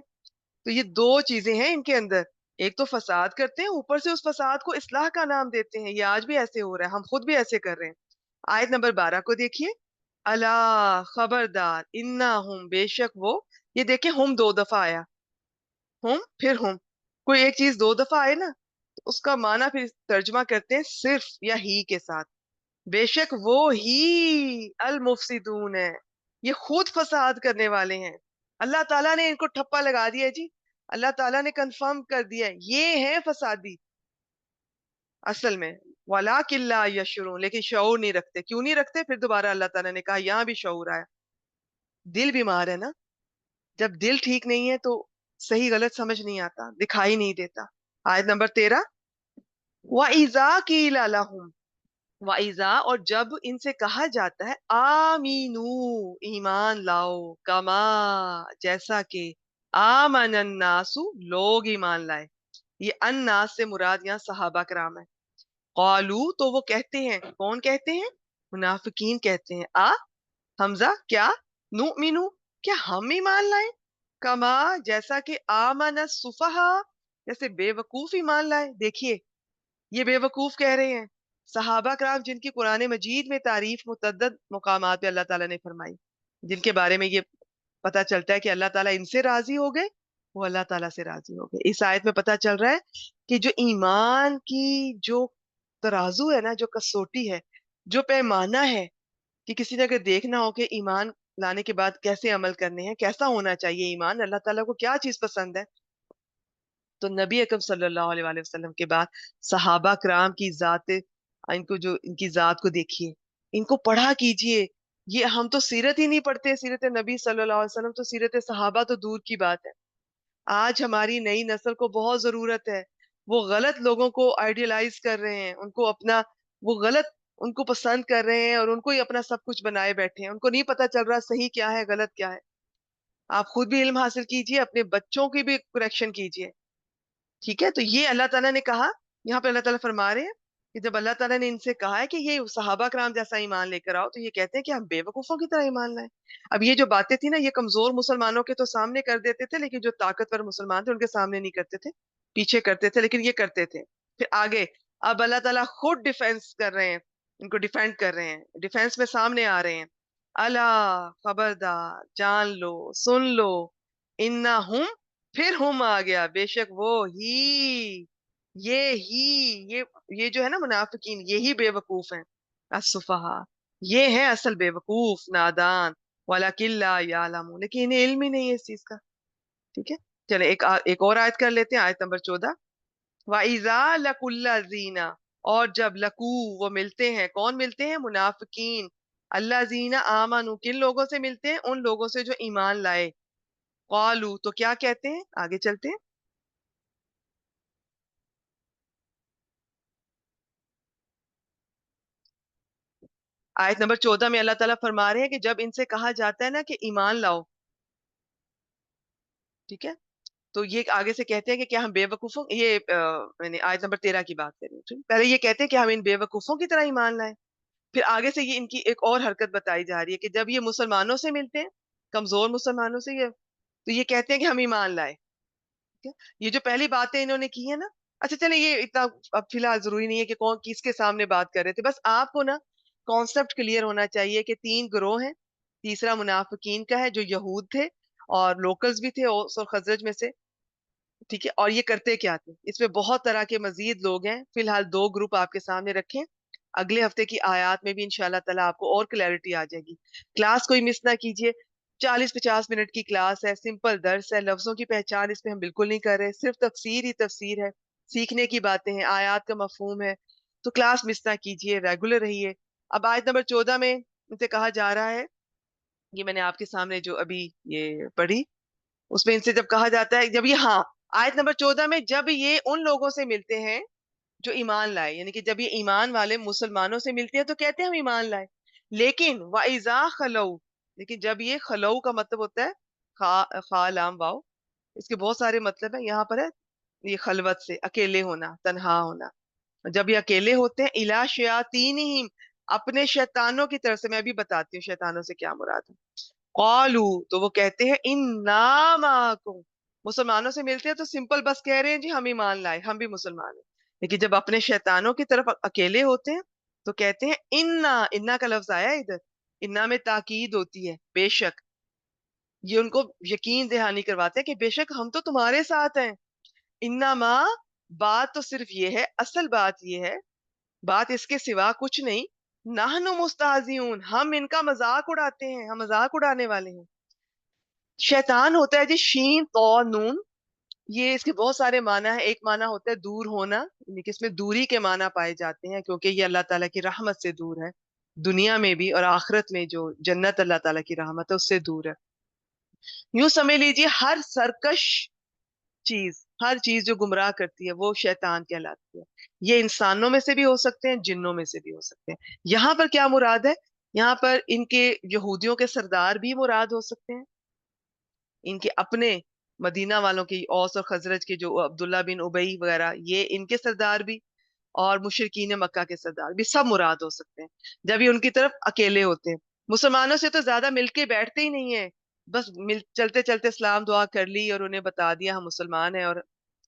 तो ये दो चीजें हैं इनके अंदर, एक तो फसाद करते हैं, ऊपर से उस फसाद को इस्लाह का नाम देते हैं। ये आज भी ऐसे हो रहा है, हम खुद भी ऐसे कर रहे हैं। आयत नंबर 12 को देखिए, अला खबरदार, इन्ना हुम, बेशक वो। ये देखिए, हुम दो दफा आया, हुम फिर हुम। कोई एक चीज दो दफा आए ना, तो उसका माना फिर तर्जमा करते हैं सिर्फ या ही के साथ। बेशक वो ही अल मुफसिदून है, ये खुद फसाद करने वाले हैं। अल्लाह ताला ने इनको ठप्पा लगा दिया है जी, अल्लाह ताला ने कंफर्म कर दिया है, ये है फसादी असल में। वाला किल्ला यशुरून, लेकिन शऊर नहीं रखते। क्यों नहीं रखते? फिर दोबारा अल्लाह ताला ने कहा, यहाँ भी शऊर आया। दिल बीमार है ना, जब दिल ठीक नहीं है तो सही गलत समझ नहीं आता, दिखाई नहीं देता। आयत नंबर 13, वाइजा की लालहुम, वाइजा, और जब इनसे कहा जाता है आमीनू, ईमान लाओ, कमा, जैसा कि आमनन्नासु, लोग ईमान लाए। ये अन्नास से मुराद यहाँ सहाबा कराम है। कौलू, तो वो कहते हैं, कौन कहते हैं? मुनाफिकीन कहते हैं, आ हमजा क्या, नुमिनु, क्या हम ईमान लाए, कमा, जैसा कि आमन सुफहा, जैसे बेवकूफ ईमान लाए। देखिए, ये बेवकूफ कह रहे हैं सहाबा कराम, जिनकी कुरान मजीद में तारीफ मुतद्दद मुकामात पे अल्लाह ताला ने फरमाई, जिनके बारे में ये पता चलता है कि अल्लाह ताला इनसे राजी हो गए, वो अल्लाह ताला से राजी हो गए। इस आयत में पता चल रहा है कि जो ईमान की जो तराजू है ना, जो कसौटी है, जो पैमाना है, कि किसी ने अगर देखना हो कि ईमान लाने के बाद कैसे अमल करने हैं, कैसा होना चाहिए ईमान, अल्लाह ताला को क्या चीज पसंद है, तो नबी अकरम सल्लल्लाहु अलैहि वसल्लम के बाद सहाबा कराम की जात, इनको जो इनकी जात को देखिए, इनको पढ़ा कीजिए। ये हम तो सीरत ही नहीं पढ़ते, सीरत नबी सल्लल्लाहु अलैहि वसल्लम, तो सीरत सहाबा तो दूर की बात है। आज हमारी नई नस्ल को बहुत जरूरत है। वो गलत लोगों को आइडियलाइज कर रहे हैं, उनको अपना, वो गलत उनको पसंद कर रहे हैं और उनको ही अपना सब कुछ बनाए बैठे हैं। उनको नहीं पता चल रहा सही क्या है, गलत क्या है। آپ خود بھی علم حاصل کیجئے، اپنے بچوں کی بھی کریکشن کیجئے، ٹھیک ہے؟ تو یہ اللہ تعالیٰ نے کہا، یہاں پہ اللہ تعالیٰ فرما رہے ہیں کہ جب اللہ تعالیٰ نے ان سے کہا ہے کہ یہ صحابہ کرام جیسا ایمان لے کر آؤ، تو یہ کہتے ہیں کہ ہم بے وقوفوں کی طرح ایمان لائیں۔ اب یہ جو باتیں تھی نا، یہ کمزور مسلمانوں کے تو سامنے کر دیتے تھے، لیکن جو طاقتور مسلمان تھے ان کے سامنے نہیں کرتے تھے، پیچھے کرتے تھے، لیکن یہ کرتے تھے۔ پھر آگے اب اللہ تعالیٰ خود ڈیفینس کر رہے ہیں، ان کو ڈیفینڈ کر رہے ہیں، ڈیفینس میں سامنے آ رہے ہیں۔ اللہ خبردار، جان لو، سن لو، انا ہم، پھر ہم آ گیا، بے شک وہ ہی، یہ ہی، یہ جو ہے نا منافقین، یہی بے وقوف ہیں، السفہاء، یہ ہیں اصل بے وقوف، نادان، وَلَكِنْ لَا يَعْلَمُونَ، لیکن انہیں علم ہی نہیں ہے اس چیز کا، ٹھیک ہے؟ چلے ایک اور آیت کر لیتے ہیں، آیت نمبر 14۔ وَإِذَا لَقُوا الَّذِينَ، اور جب لقو، وہ ملتے ہیں، کون ملتے ہیں؟ منافقین، الَّذِينَ آمَنُوا، کن لوگوں سے ملتے ہیں؟ ان لوگوں سے جو ایمان لائے، قالوا، تو کیا کہتے ہیں؟ آگے چلتے ہیں۔ آیت نمبر 14 میں اللہ تعالیٰ فرما رہے ہیں کہ جب ان سے کہا جاتا ہے نا کہ ایمان لاؤ، ٹھیک ہے، تو یہ آگے سے کہتے ہیں کہ کیا ہم بے وقوفوں، یہ میں نے آیت نمبر 13 کی بات کری، ٹھیک؟ پہلے یہ کہتے ہیں کہ ہم ان بے وقوفوں کی طرح ایمان لائیں، پھر آگے سے یہ ان کی ایک اور حرکت بتائی جا رہی ہے کہ جب یہ مسلمانوں سے ملتے ہیں، کمزور مسلمانوں سے، یہ تو یہ کہتے ہیں کہ ہم ایمان لائے، ٹھیک ہے؟ یہ جو پہلی باتیں انہوں نے کی ہے نا، اچھا چلیں یہ اتنا اب فی الحال ضروری نہیں ہے کہ کون کس کے سامنے بات کر رہے تھے، بس آپ کو نا کانسیپٹ کلیئر ہونا چاہیے کہ 3 گروہ ہیں، تیسرا منافقین کا ہے جو یہود تھے اور لوکلز بھی تھے اوس اور خزرج میں سے، ٹھیک ہے، اور یہ کرتے کیا تھے؟ اس میں بہت طرح کے مزید لوگ ہیں، فی الحال 2 گروپ آپ کے سامنے رکھیں، اگلے ہفتے کی آیات میں بھی انشاءاللہ تعالیٰ آپ کو اور کلیئرٹی آ جائے گی۔ کلاس کوئی مس نہ کیجیے، 40-50 منٹ کی کلاس ہے، سمپل درس ہے، لفظوں کی پہچان اس میں ہم بالکل نہیں کر رہے، صرف تفسیر ہی تفسیر ہے، سیکھنے کی باتیں ہیں، آیات کا مفہوم ہے، تو کلاس مس نہ کیجیے، ریگولر رہیے۔ اب آیت نمبر 14 میں ان سے کہا جا رہا ہے، یہ میں نے آپ کے سامنے جو ابھی یہ پڑھی، اس میں ان سے جب کہا جاتا ہے، جب یہ، ہاں، آیت نمبر 14 میں جب یہ ان لوگوں سے ملتے ہیں جو ایمان لائے، یعنی کہ جب یہ ایمان والے مسلمانوں سے ملتے ہیں تو کہتے ہیں ہم ایمان لائے، لیکن وَإِذَا خَلَوْا، لیکن جب یہ خلو کا مطلب ہوتا ہے خا لام واو، اس کے بہت سارے مطلب ہیں، یہاں پر ہے یہ خلوت سے، اکیلے ہونا، تنہا ہونا، جب یہ اکیلے ہوتے ہیں، اِلَىٰ شَيَاطِینِہِمْ، اپنے شیطانوں کی طرف سے، میں بھی بتاتی ہوں شیطانوں سے کیا مراد ہے، قالوا، تو وہ کہتے ہیں انا معکم، مسلمانوں سے ملتے ہیں تو سمپل بس کہہ رہے ہیں جی ہم ایمان لائے، ہم بھی مسلمان ہیں، لیکن جب اپنے شیطانوں کی طرف اکیلے ہوتے ہیں تو کہتے ہیں انا کا لفظ آیا ہے ادھر، انا میں تاکید ہوتی ہے، بے شک، یہ ان کو یقین دہانی کرواتے ہیں کہ بے شک ہم تو تمہارے ساتھ ہیں، انما، بات تو صرف یہ ہے، اصل بات یہ ہے، بات اس کے سوا کچھ نہیں، نحن مستہزئون، ہم ان کا مذاق اڑاتے ہیں، ہم مذاق اڑانے والے ہیں۔ شیطان ہوتا ہے جی شین تو نون، یہ اس کے بہت سارے معنی ہیں، ایک معنی ہوتا ہے دور ہونا، یعنی کہ اس میں دوری کے معنی پائے جاتے ہیں کیونکہ یہ اللہ تعالیٰ کی رحمت سے دور ہے، دنیا میں بھی اور آخرت میں جو جنت اللہ تعالیٰ کی رحمت ہے اس سے دور ہے۔ یوں سمجھ لیجیے ہر سرکش چیز، ہر چیز جو گمراہ کرتی ہے وہ شیطان کہلاتی ہے، یہ انسانوں میں سے بھی ہو سکتے ہیں، جنوں میں سے بھی ہو سکتے ہیں۔ یہاں پر کیا مراد ہے؟ یہاں پر ان کے یہودیوں کے سردار بھی مراد ہو سکتے ہیں، ان کے اپنے مدینہ والوں کی، اوس اور خزرج کے جو عبداللہ بن ابئی وغیرہ، یہ ان کے سردار بھی، اور مشرکین مکہ کے سردار بھی، سب مراد ہو سکتے ہیں جب یہ ان کی طرف اکیلے ہوتے ہیں۔ مسلمانوں سے تو زیادہ مل کے بیٹھتے ہی نہیں ہیں، بس چلتے چلتے اسلام دعا کر لی اور انہیں بتا دیا ہم مسلمان ہیں، اور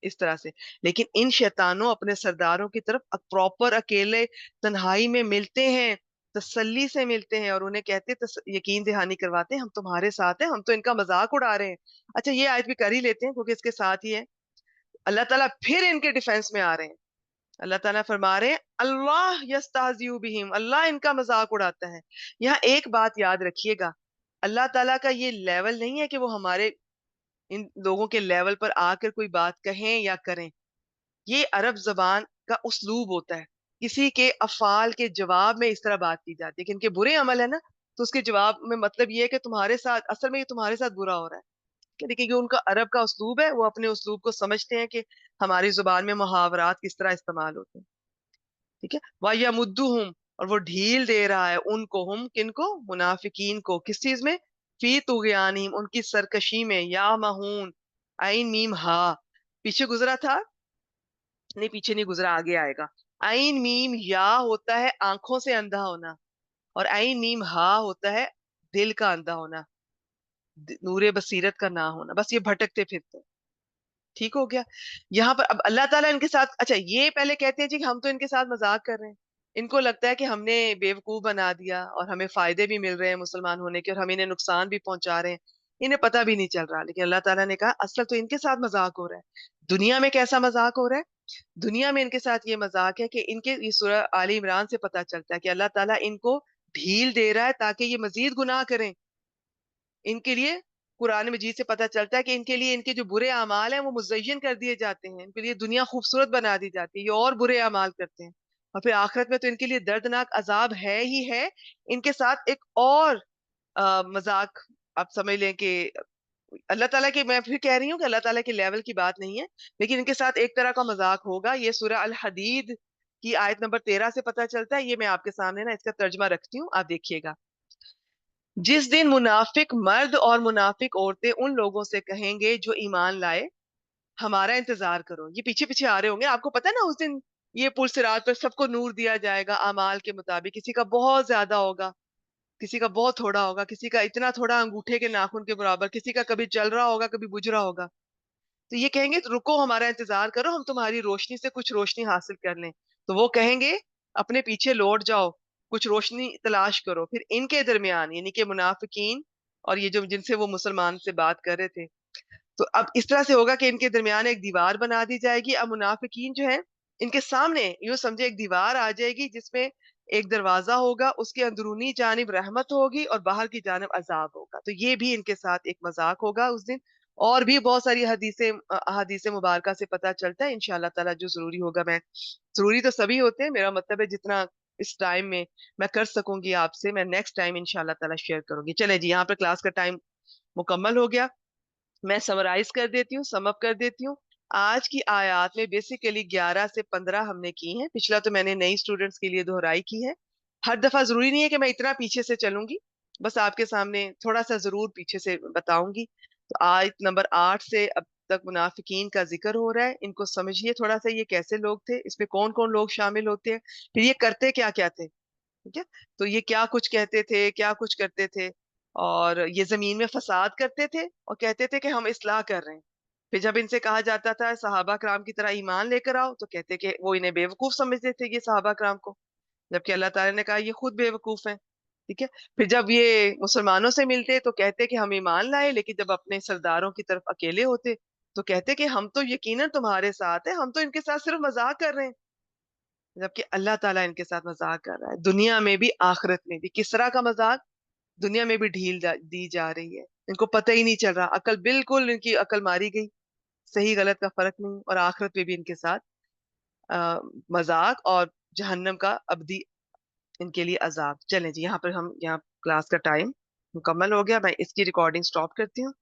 اس طرح سے، لیکن ان شیطانوں اپنے سرداروں کی طرف پراپر اکیلے تنہائی میں ملتے ہیں، تسلی سے ملتے ہیں، اور انہیں کہتے یقین دہانی کرواتے ہیں ہم تمہارے ساتھ ہیں، ہم تو ان کا مذاق اڑا رہے ہیں۔ اچھا یہ آیت بھی کر ہی لیتے ہیں کیونکہ اس کے ساتھ ہی ہے، اللہ تعالیٰ پھر ان کے ڈیفenس میں آ رہے ہیں، اللہ تعالیٰ فرما رہے ہیں اللہ یستہزئ بہم، اللہ ان کا مذاق اڑاتا ہے۔ یہاں ایک بات یاد رکھیے گا، اللہ تعالیٰ کا یہ لیول نہیں ہے کہ وہ ہمارے ان لوگوں کے لیول پر آ کر کوئی بات کہیں یا کریں، یہ عرب زبان کا اسلوب ہوتا ہے، کسی کے افعال کے جواب میں اس طرح بات کی جاتی ہے کہ ان کے برے عمل ہے نا، تو اس کے جواب میں مطلب یہ ہے کہ تمہارے ساتھ، اصل میں یہ تمہارے ساتھ برا ہو رہا ہے، کہ دیکھیں یہ ان کا عرب کا اسلوب ہے، وہ اپنے اسلوب کو سمجھتے ہیں کہ ہماری زبان میں محاورات کس طرح استعمال ہوتے ہیں، ٹھیک ہے، وَيَمُدُّهُمْ، اور وہ ڈھیل دے رہا ہے ان کو، ہم کن کو؟ منافقین کو، کس چیز میں؟ फी तुगयानिम, उनकी सरकशी में, या महून, आइन मीम हा, पीछे गुजरा था, नहीं पीछे नहीं गुजरा, आगे आएगा। आइन मीम या होता है आंखों से अंधा होना, और आइन मीम हा होता है दिल का अंधा होना, नूरे बसीरत का ना होना, बस ये भटकते फिरते। ठीक हो गया। यहाँ पर अब अल्लाह ताला इनके साथ, अच्छा ये पहले कहते हैं जी कि हम तो इनके साथ मजाक कर रहे हैं, इनको लगता है कि हमने बेवकूफ बना दिया और हमें फायदे भी मिल रहे हैं मुसलमान होने के, और हम इन्हें नुकसान भी पहुंचा रहे हैं, इन्हें पता भी नहीं चल रहा। लेकिन अल्लाह ताला ने कहा असल तो इनके साथ मजाक हो रहा है। दुनिया में कैसा मजाक हो रहा है? दुनिया में इनके साथ ये मजाक है कि इनके, ये सूरह आली इमरान से पता चलता है कि अल्लाह ताला इनको ढील दे रहा है ताकि ये मजीद गुनाह करें। इनके लिए कुरान मजीद से पता चलता है कि इनके लिए इनके जो बुरे अमाल हैं वो मुज़य्यन कर दिए जाते हैं, इनके लिए दुनिया खूबसूरत बना दी जाती है, ये और बुरे अमाल करते हैं, और फिर आखिरत में तो इनके लिए दर्दनाक अजाब है ही है। इनके साथ एक और मजाक आप समझ लें कि अल्लाह ताला की, मैं फिर कह रही हूँ कि अल्लाह ताला के लेवल की बात नहीं है, लेकिन इनके साथ एक तरह का मजाक होगा। ये सूरह अल हदीद की आयत नंबर 13 से पता चलता है। ये मैं आपके सामने ना इसका तर्जमा रखती हूँ, आप देखिएगा। जिस दिन मुनाफिक मर्द और मुनाफिक औरतें उन लोगों से कहेंगे जो ईमान लाए, हमारा इंतजार करो। ये पीछे पीछे आ रहे होंगे, आपको पता है ना, उस दिन ये पुल सिरात पर सबको नूर दिया जाएगा अमाल के मुताबिक, किसी का बहुत ज्यादा होगा, किसी का बहुत थोड़ा होगा, किसी का इतना थोड़ा अंगूठे के नाखून के बराबर, किसी का कभी जल रहा होगा कभी बुझ रहा होगा। तो ये कहेंगे रुको हमारा इंतजार करो, हम तुम्हारी रोशनी से कुछ रोशनी हासिल कर लें। तो वो कहेंगे अपने पीछे लौट जाओ, कुछ रोशनी तलाश करो। फिर इनके दरमियान यानी कि मुनाफिकीन और ये जो जिनसे वो मुसलमान से बात कर रहे थे, तो अब इस तरह से होगा कि इनके दरमियान एक दीवार बना दी जाएगी। अब मुनाफिकीन जो है, इनके सामने यूं समझे एक दीवार आ जाएगी जिसमें एक दरवाजा होगा, उसके अंदरूनी जानिब रहमत होगी और बाहर की जानिब अजाब होगा। तो ये भी इनके साथ एक मजाक होगा उस दिन। और भी बहुत सारी हदीसें मुबारका से पता चलता है इंशाअल्लाह ताला, जो जरूरी होगा मैं, जरूरी तो सभी होते हैं, मेरा मतलब है जितना इस टाइम में मैं कर सकूंगी आपसे, मैं नेक्स्ट टाइम इंशाअल्लाह ताला शेयर करूंगी। चले जी, यहाँ पर क्लास का टाइम मुकम्मल हो गया। मैं समराइज कर देती हूँ, सम अप कर देती हूँ। आज की आयत में बेसिकली 11 से 15 हमने की हैं। पिछला तो मैंने नई स्टूडेंट्स के लिए दोहराई की है। हर दफा जरूरी नहीं है कि मैं इतना पीछे से चलूंगी, बस आपके सामने थोड़ा सा जरूर पीछे से बताऊंगी। तो आयत नंबर 8 से अब तक मुनाफिकीन का जिक्र हो रहा है। इनको समझिए थोड़ा सा, ये कैसे लोग थे, इसमें कौन कौन लोग शामिल होते हैं, फिर ये करते क्या क्या थे। ठीक है, तो ये क्या कुछ कहते थे, क्या कुछ करते थे, और ये जमीन में फसाद करते थे और कहते थे कि हम इस्लाह कर रहे हैं। फिर जब इनसे कहा जाता था सहाबा कराम की तरह ईमान लेकर आओ, तो कहते कि वो इन्हें बेवकूफ समझते थे ये सहाबा कराम को, जबकि अल्लाह ताला ने कहा ये खुद बेवकूफ हैं। ठीक है, फिर जब ये मुसलमानों से मिलते तो कहते कि हम ईमान लाए, लेकिन जब अपने सरदारों की तरफ अकेले होते तो कहते कि हम तो यकीनन तुम्हारे साथ है, हम तो इनके साथ सिर्फ मजाक कर रहे हैं। जबकि अल्लाह ताला इनके साथ मजाक कर रहा है, दुनिया में भी आखिरत में भी। किस तरह का मजाक? दुनिया में भी दी जा रही है, इनको पता ही नहीं चल रहा, अकल बिल्कुल इनकी अकल मारी गई, सही गलत का फर्क नहीं, और आखिरत में भी इनके साथ आ, मजाक और जहन्नम का अबदी इनके लिए अजाब। चलें जी, यहाँ पर हम, यहाँ क्लास का टाइम मुकम्मल हो गया, मैं इसकी रिकॉर्डिंग स्टॉप करती हूँ।